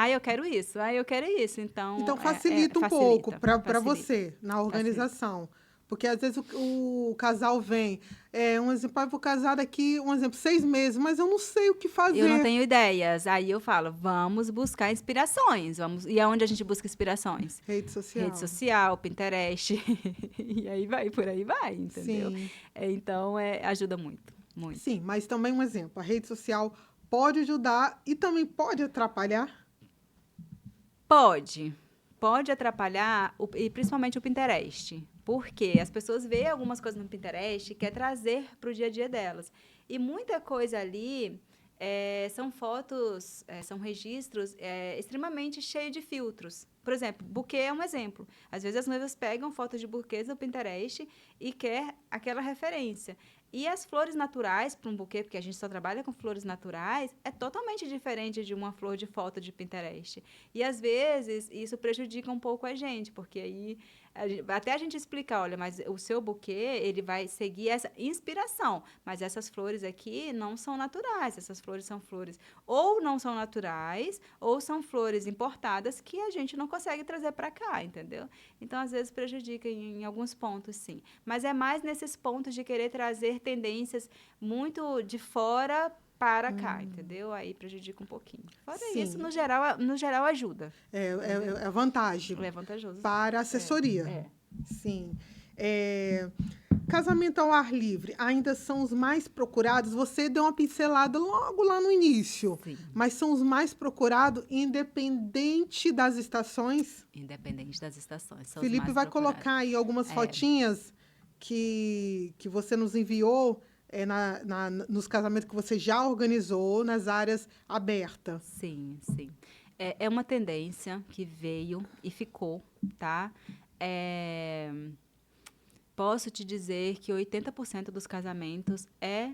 Eu quero isso. Eu quero isso. Então facilita um pouco para você, na organização. Facilita. Porque, às vezes, o casal vem, um exemplo, eu vou casar daqui, 6 meses, mas eu não sei o que fazer. Eu não tenho ideias. Aí eu falo, vamos buscar inspirações. E aonde a gente busca inspirações? Rede social. Rede social, Pinterest. E aí vai, por aí vai, entendeu? Sim. Então, ajuda muito, muito. Sim, mas também um exemplo, a rede social pode ajudar e também pode atrapalhar? Pode atrapalhar, e principalmente o Pinterest. Porque as pessoas veem algumas coisas no Pinterest e querem trazer para o dia a dia delas. E muita coisa ali são fotos, são registros extremamente cheios de filtros. Por exemplo, buquê é um exemplo. Às vezes as noivas pegam fotos de buquês do Pinterest e quer aquela referência. E as flores naturais para um buquê, porque a gente só trabalha com flores naturais, é totalmente diferente de uma flor de foto de Pinterest. E, às vezes, isso prejudica um pouco a gente, porque aí, até a gente explicar, olha, mas o seu buquê, ele vai seguir essa inspiração, mas essas flores aqui não são naturais, essas flores são flores ou não são naturais, ou são flores importadas que a gente não consegue trazer para cá, entendeu? Então, às vezes, prejudica em alguns pontos, sim. Mas é mais nesses pontos de querer trazer tendências muito de fora para cá, entendeu? Aí prejudica um pouquinho. Fora Sim. isso, no geral ajuda. É vantagem. É vantajoso. Para a assessoria. Sim. Casamento ao ar livre ainda são os mais procurados? Você deu uma pincelada logo lá no início. Sim. Mas são os mais procurados, independente das estações? Independente das estações. São Felipe os mais vai procurados. colocar aí algumas fotinhas que você nos enviou nos casamentos que você já organizou nas áreas abertas. Sim, sim. É uma tendência que veio e ficou, tá? Posso te dizer que 80% dos casamentos é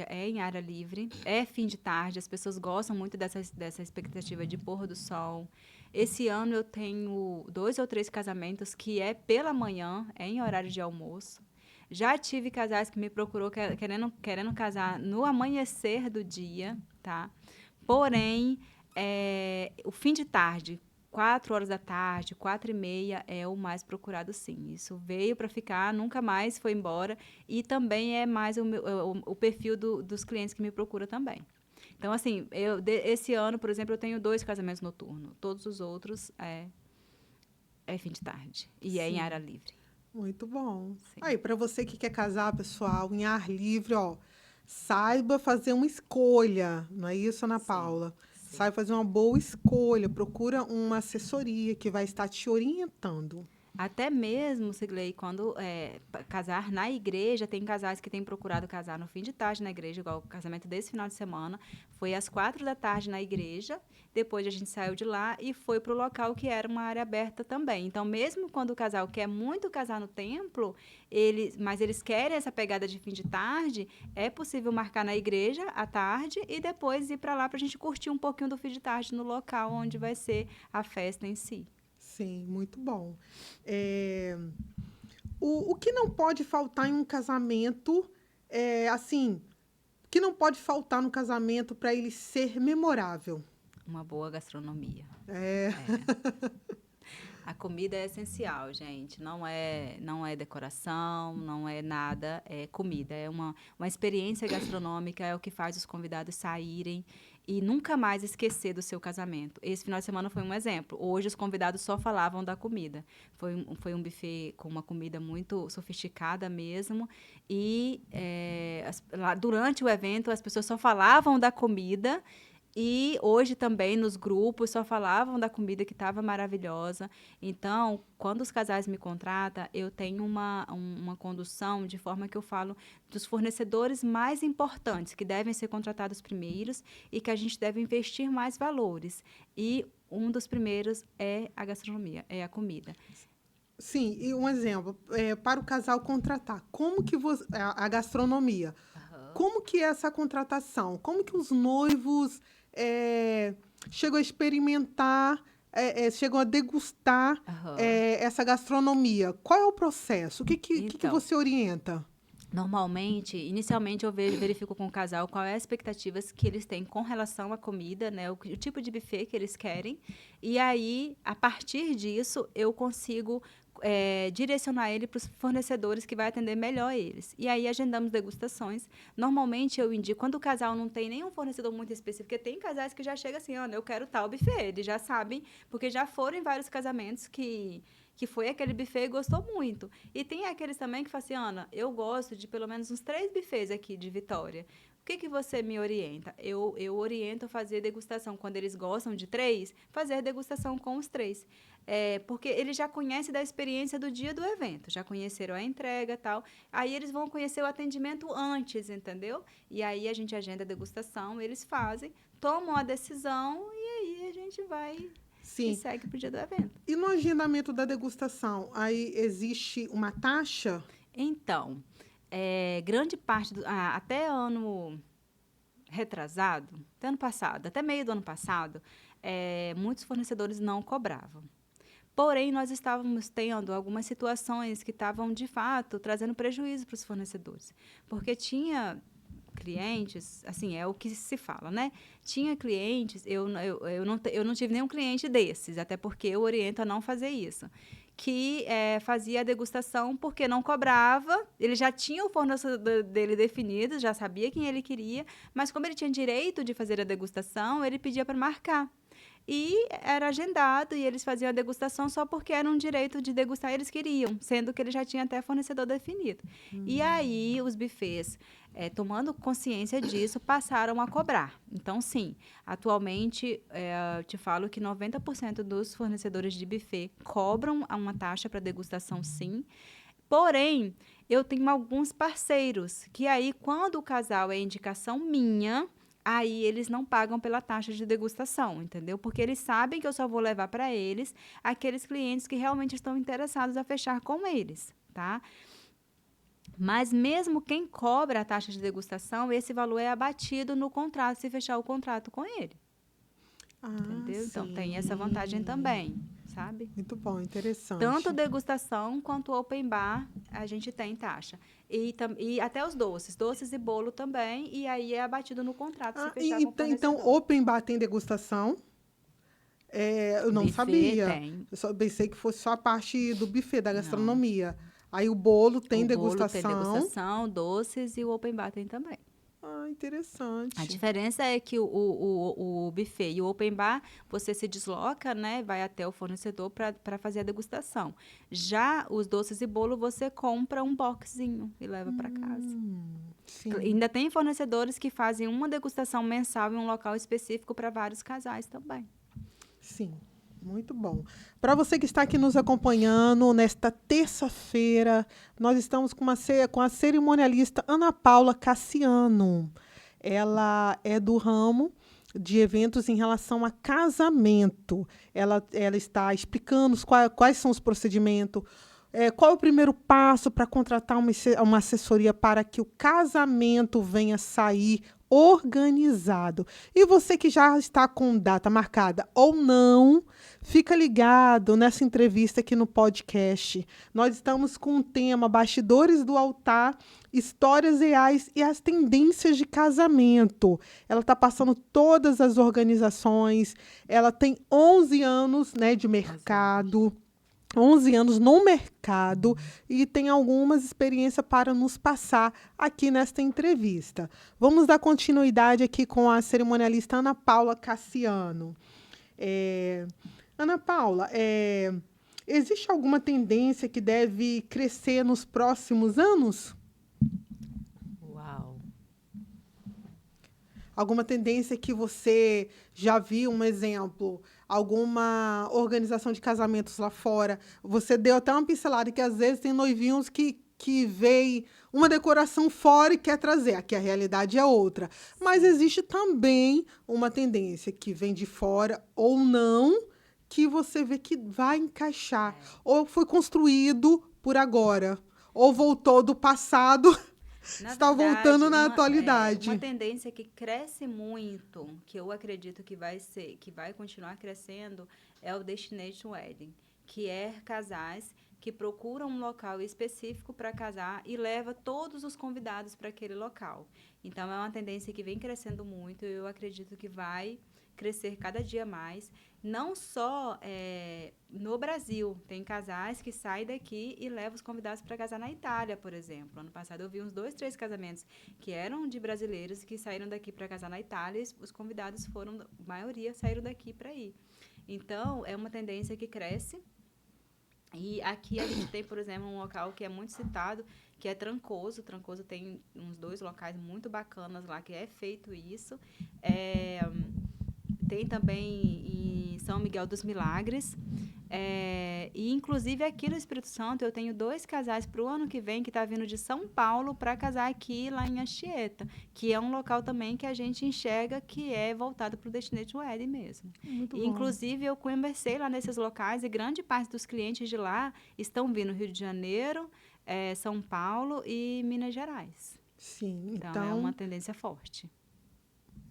em área livre, é fim de tarde, as pessoas gostam muito dessa expectativa de pôr do sol. Esse ano eu tenho 2 ou 3 casamentos que é pela manhã, em horário de almoço. Já tive casais que me procurou querendo casar no amanhecer do dia, tá? Porém, o fim de tarde, 4 horas da tarde, 4h30 é o mais procurado, sim. Isso veio para ficar, nunca mais foi embora. E também é mais o perfil dos clientes que me procuram também. Então, assim, esse ano, por exemplo, eu tenho 2 casamentos noturnos. Todos os outros é fim de tarde. E é em área livre. Muito bom. Sim. Aí, para você que quer casar, pessoal, em ar livre, saiba fazer uma escolha. Não é isso, Ana Paula? Saiba fazer uma boa escolha. Procura uma assessoria que vai estar te orientando. Até mesmo, Sigley, quando casar na igreja, tem casais que têm procurado casar no fim de tarde na igreja, igual o casamento desse final de semana. Foi às 4 da tarde na igreja, depois a gente saiu de lá e foi para o local que era uma área aberta também. Então, mesmo quando o casal quer muito casar no templo, mas eles querem essa pegada de fim de tarde, é possível marcar na igreja à tarde e depois ir para lá para a gente curtir um pouquinho do fim de tarde no local onde vai ser a festa em si. Sim, muito bom. O que não pode faltar em um casamento, assim, o que não pode faltar no casamento para ele ser memorável? Uma boa gastronomia. É. A comida é essencial, gente. Não é decoração, não é nada, é comida. É uma experiência gastronômica, é o que faz os convidados saírem e nunca mais esquecer do seu casamento. Esse final de semana foi um exemplo. Hoje os convidados só falavam da comida. Foi um buffet com uma comida muito sofisticada mesmo. E durante o evento as pessoas só falavam da comida. E hoje também nos grupos só falavam da comida que estava maravilhosa. Então, quando os casais me contratam, eu tenho uma condução de forma que eu falo dos fornecedores mais importantes, que devem ser contratados primeiros e que a gente deve investir mais valores. E um dos primeiros é a gastronomia, é a comida. Sim, e um exemplo, para o casal contratar, como que a gastronomia, como que é essa contratação? Como que os noivos chegam a experimentar, chegam a degustar essa gastronomia? Qual é o processo? O que você orienta? Normalmente, inicialmente eu verifico com o casal qual é as expectativas que eles têm com relação à comida, né? O tipo de buffet que eles querem. E aí, a partir disso, eu consigo direcionar ele para os fornecedores que vai atender melhor eles. E aí agendamos degustações. Normalmente eu indico, quando o casal não tem nenhum fornecedor muito específico, porque tem casais que já chegam assim, Ana, eu quero tal buffet. Eles já sabem, porque já foram em vários casamentos que foi aquele buffet e gostou muito. E tem aqueles também que falam assim, Ana, eu gosto de pelo menos uns 3 buffets aqui de Vitória. O que você me orienta? Eu oriento a fazer degustação. Quando eles gostam de 3, fazer degustação com os 3. Porque eles já conhecem da experiência do dia do evento, já conheceram a entrega e tal. Aí eles vão conhecer o atendimento antes, entendeu? E aí a gente agenda a degustação, eles fazem, tomam a decisão e aí a gente vai... Sim. E segue para o dia do evento. E no agendamento da degustação, aí existe uma taxa? Então, grande parte, até ano retrasado, até ano passado, até meio do ano passado, muitos fornecedores não cobravam. Porém, nós estávamos tendo algumas situações que estavam, de fato, trazendo prejuízo para os fornecedores. Porque tinha clientes, assim, é o que se fala, né? Tinha clientes, eu não tive nenhum cliente desses, até porque eu oriento a não fazer isso, que fazia a degustação porque não cobrava, ele já tinha o fornecedor dele definido, já sabia quem ele queria, mas como ele tinha direito de fazer a degustação, ele pedia para marcar. E era agendado e eles faziam a degustação só porque era um direito de degustar, eles queriam, sendo que ele já tinha até fornecedor definido. E aí os buffets, tomando consciência disso, passaram a cobrar. Então, sim, atualmente eu te falo que 90% dos fornecedores de buffet cobram uma taxa para degustação, sim. Porém, eu tenho alguns parceiros que aí, quando o casal é indicação minha, aí eles não pagam pela taxa de degustação, entendeu? Porque eles sabem que eu só vou levar para eles aqueles clientes que realmente estão interessados a fechar com eles, tá? Mas mesmo quem cobra a taxa de degustação, esse valor é abatido no contrato, se fechar o contrato com ele. Entendeu? Sim. Então, tem essa vantagem também, sabe? Muito bom, interessante. Tanto degustação quanto open bar, a gente tem taxa. E até os doces e bolo também, e aí é abatido no contrato, se fechar com o fornecedor. Então, open bar tem degustação? Eu não buffet sabia. Tem. Eu só pensei que fosse só a parte do buffet, da gastronomia. Não. Aí o bolo tem degustação. O bolo tem degustação, doces e o open bar tem também. Ah, interessante. A diferença é que o buffet e o open bar, você se desloca, né? Vai até o fornecedor para fazer a degustação. Já os doces e bolo, você compra um boxzinho e leva para casa. Sim, Ainda tem fornecedores que fazem uma degustação mensal em um local específico para vários casais também. sim. Muito bom. Para você que está aqui nos acompanhando, nesta terça-feira, nós estamos com a cerimonialista Ana Paula Cassiano. Ela é do ramo de eventos em relação a casamento. Ela está explicando quais são os procedimentos, qual é o primeiro passo para contratar uma assessoria para que o casamento venha sair organizado. E você que já está com data marcada ou não, fica ligado nessa entrevista aqui no podcast. Nós estamos com o tema Bastidores do Altar, Histórias Reais e as Tendências de Casamento. Ela está passando todas as organizações. Ela tem 11 anos, né, de mercado. 11 anos no mercado e tem algumas experiências para nos passar aqui nesta entrevista. Vamos dar continuidade aqui com a cerimonialista Ana Paula Cassiano. Ana Paula, existe alguma tendência que deve crescer nos próximos anos? Uau! Alguma tendência que você já viu, um exemplo, alguma organização de casamentos lá fora? Você deu até uma pincelada que às vezes tem noivinhos que veem uma decoração fora e quer trazer. Aqui a realidade é outra. Mas existe também uma tendência que vem de fora ou não, que você vê que vai encaixar. Ou foi construído por agora, ou voltou do passado. Na Está verdade, voltando na uma atualidade. tendência que cresce muito, que eu acredito que vai continuar crescendo, é o Destination Wedding, que é casais que procuram um local específico para casar e leva todos os convidados para aquele local. Então, é uma tendência que vem crescendo muito e eu acredito que vai crescer cada dia mais. Não só no Brasil, tem casais que saem daqui e levam os convidados para casar na Itália, por exemplo. Ano passado eu vi uns 2, 3 casamentos que eram de brasileiros que saíram daqui para casar na Itália e os convidados foram, a maioria saíram daqui para ir. Então, é uma tendência que cresce. E aqui a gente tem, por exemplo, um local que é muito citado, que é Trancoso. Trancoso tem uns 2 locais muito bacanas lá que é feito isso. Tem também em São Miguel dos Milagres. E, inclusive, aqui no Espírito Santo, eu tenho 2 casais para o ano que vem que está vindo de São Paulo para casar aqui, lá em Anchieta, que é um local também que a gente enxerga que é voltado para o Destination Wedding mesmo. Muito E, bom. inclusive, eu conversei lá nesses locais e grande parte dos clientes de lá estão vindo Rio de Janeiro, São Paulo e Minas Gerais. Sim, Então, é uma tendência forte.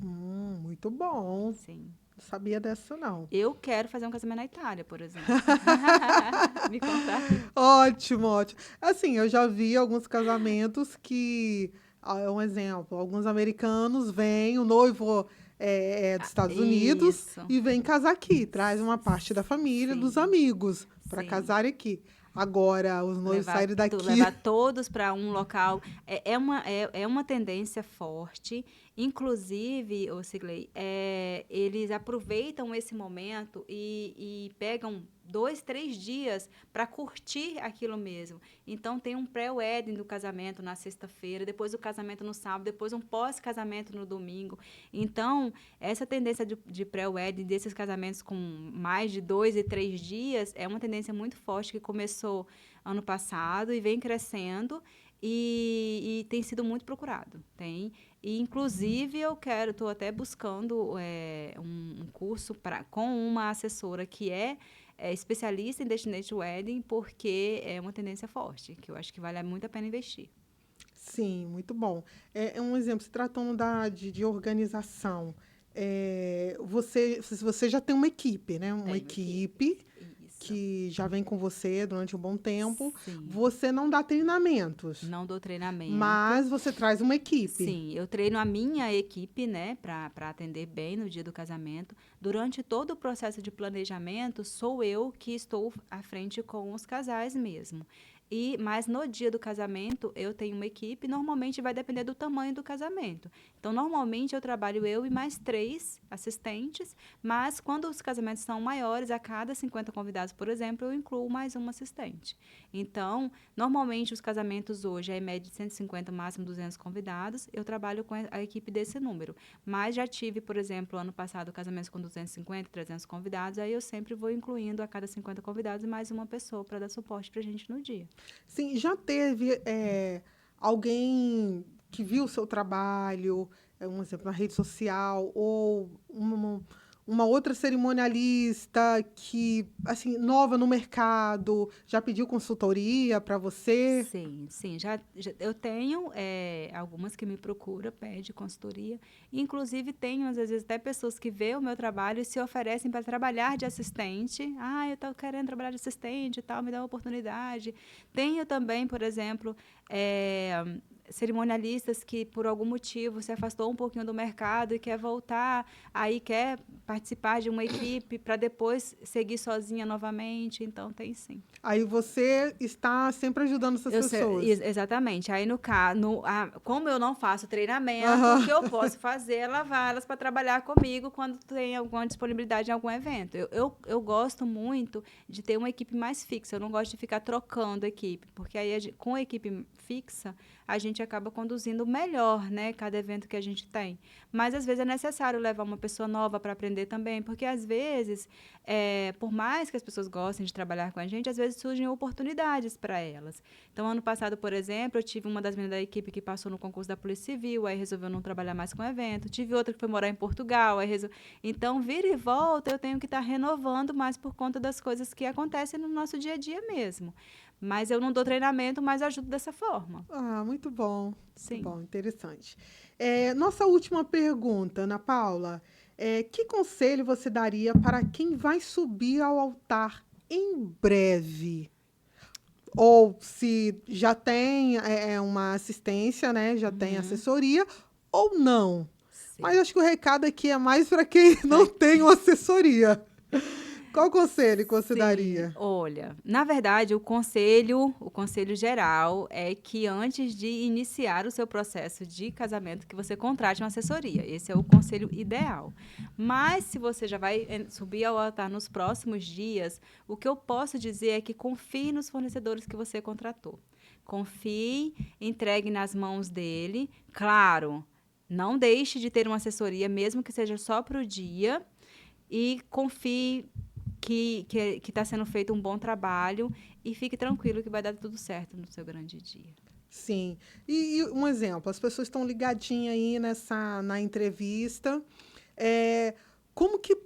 Muito bom. Sim. Não sabia dessa, não. Eu quero fazer um casamento na Itália, por exemplo. Me contar. Ótimo, ótimo. Assim, eu já vi alguns casamentos que, um exemplo, alguns americanos vêm, o noivo é dos Estados Unidos Isso. e vem casar aqui, traz uma parte da família, dos Sim. amigos, para Sim. casar aqui. Agora, os noivos saírem daqui. Levar todos para um local. É uma tendência forte. Inclusive, Sigley, eles aproveitam esse momento e pegam 2, 3 dias para curtir aquilo mesmo. Então, tem um pré-wedding do casamento na sexta-feira, depois o casamento no sábado, depois um pós-casamento no domingo. Então, essa tendência de pré-wedding, desses casamentos com mais de 2 e 3 dias, é uma tendência muito forte que começou ano passado e vem crescendo e tem sido muito procurado. E, inclusive, eu estou até buscando um curso com uma assessora que é especialista em Destination Wedding, porque é uma tendência forte, que eu acho que vale muito a pena investir. Sim, muito bom. Um exemplo, se tratando de organização, você já tem uma equipe, né? Uma equipe que já vem com você durante um bom tempo. Sim. Você não dá treinamentos. Não dou treinamento. Mas você traz uma equipe. Sim, eu treino a minha equipe, né, para atender bem no dia do casamento. Durante todo o processo de planejamento, sou eu que estou à frente com os casais mesmo. Mas no dia do casamento, eu tenho uma equipe, normalmente vai depender do tamanho do casamento. Então, normalmente, eu trabalho eu e mais 3 assistentes, mas quando os casamentos são maiores, a cada 50 convidados, por exemplo, eu incluo mais um assistente. Então, normalmente, os casamentos hoje é em média de 150, máximo 200 convidados, eu trabalho com a equipe desse número. Mas já tive, por exemplo, ano passado, casamentos com 250, 300 convidados, aí eu sempre vou incluindo a cada 50 convidados mais uma pessoa para dar suporte para a gente no dia. Sim, já teve alguém que viu o seu trabalho, um exemplo, na rede social, ou uma outra cerimonialista que, assim, nova no mercado, já pediu consultoria para você? Sim. Eu tenho algumas que me procuram, pede consultoria. Inclusive, tenho, às vezes, até pessoas que veem o meu trabalho e se oferecem para trabalhar de assistente. Ah, eu estou querendo trabalhar de assistente e tal, me dá uma oportunidade. Tenho também, por exemplo, cerimonialistas que, por algum motivo, se afastou um pouquinho do mercado e quer voltar, aí quer participar de uma equipe para depois seguir sozinha novamente. Então, tem sim. Aí você está sempre ajudando essas pessoas. Exatamente. Aí, como eu não faço treinamento, o que eu posso fazer é levá-las para trabalhar comigo quando tem alguma disponibilidade em algum evento. Eu gosto muito de ter uma equipe mais fixa. Eu não gosto de ficar trocando equipe, porque aí, com a equipe fixa, a gente acaba conduzindo melhor, né, cada evento que a gente tem. Mas, às vezes, é necessário levar uma pessoa nova para aprender também, porque, às vezes, por mais que as pessoas gostem de trabalhar com a gente, às vezes surgem oportunidades para elas. Então, ano passado, por exemplo, eu tive uma das meninas da equipe que passou no concurso da Polícia Civil, aí resolveu não trabalhar mais com o evento. Tive outra que foi morar em Portugal, Então, vira e volta, eu tenho que estar renovando mais por conta das coisas que acontecem no nosso dia a dia mesmo. Mas eu não dou treinamento, mas ajudo dessa forma. Ah, muito bom. Sim. Muito bom, interessante. Nossa última pergunta, Ana Paula. Que conselho você daria para quem vai subir ao altar em breve? Ou se já tem uma assistência, né? Já tem assessoria, ou não. Sim. Mas acho que o recado aqui é mais para quem não tem uma assessoria. Qual conselho que você daria? Olha, na verdade, o conselho geral é que antes de iniciar o seu processo de casamento, que você contrate uma assessoria. Esse é o conselho ideal. Mas, se você já vai subir ao altar nos próximos dias, o que eu posso dizer é que confie nos fornecedores que você contratou. Confie, entregue nas mãos dele. Claro, não deixe de ter uma assessoria, mesmo que seja só para o dia. E confie que está sendo feito um bom trabalho e fique tranquilo que vai dar tudo certo no seu grande dia. Sim. E um exemplo, as pessoas estão ligadinhas aí na entrevista. Como que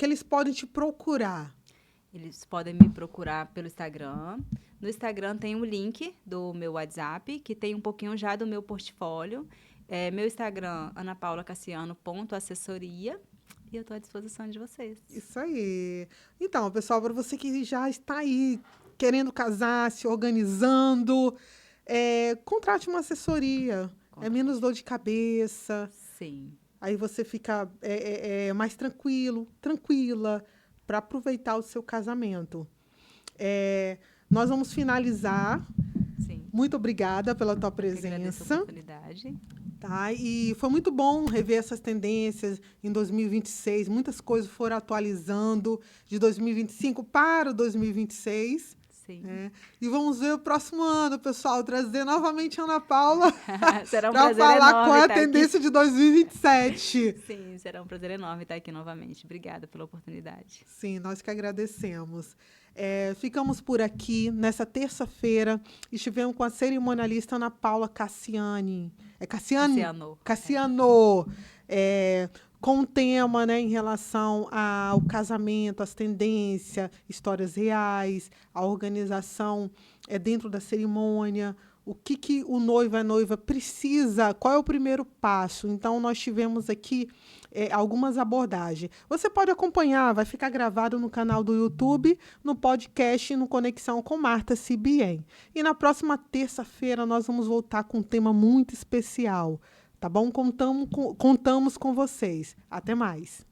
eles podem te procurar? Eles podem me procurar pelo Instagram. No Instagram tem um link do meu WhatsApp, que tem um pouquinho já do meu portfólio. Meu Instagram, anapaulacassiano.assessoria. E eu estou à disposição de vocês. Isso aí. Então, pessoal, para você que já está aí querendo casar, se organizando, contrate uma assessoria. É menos dor de cabeça. Sim. Aí você fica mais tranquila, para aproveitar o seu casamento. Nós vamos finalizar. Sim. Muito obrigada pela tua presença. Eu agradeço a oportunidade. Tá? E foi muito bom rever essas tendências em 2026. Muitas coisas foram atualizando de 2025 para 2026. Sim. E vamos ver o próximo ano, pessoal, trazer novamente a Ana Paula será um para prazer falar enorme qual é a estar tendência aqui. de 2027. Sim, será um prazer enorme estar aqui novamente. Obrigada pela oportunidade. Sim, nós que agradecemos. Ficamos por aqui nessa terça-feira. Estivemos com a cerimonialista Ana Paula Cassiani. Cassiano. Com um tema, né, em relação ao casamento, às tendências, histórias reais, a organização dentro da cerimônia, o que o noivo e a noiva precisa, qual é o primeiro passo. Então, nós tivemos aqui algumas abordagens. Você pode acompanhar, vai ficar gravado no canal do YouTube, no podcast, no Conexão com Marta CBN. E na próxima terça-feira nós vamos voltar com um tema muito especial, tá bom? Contamos com vocês. Até mais.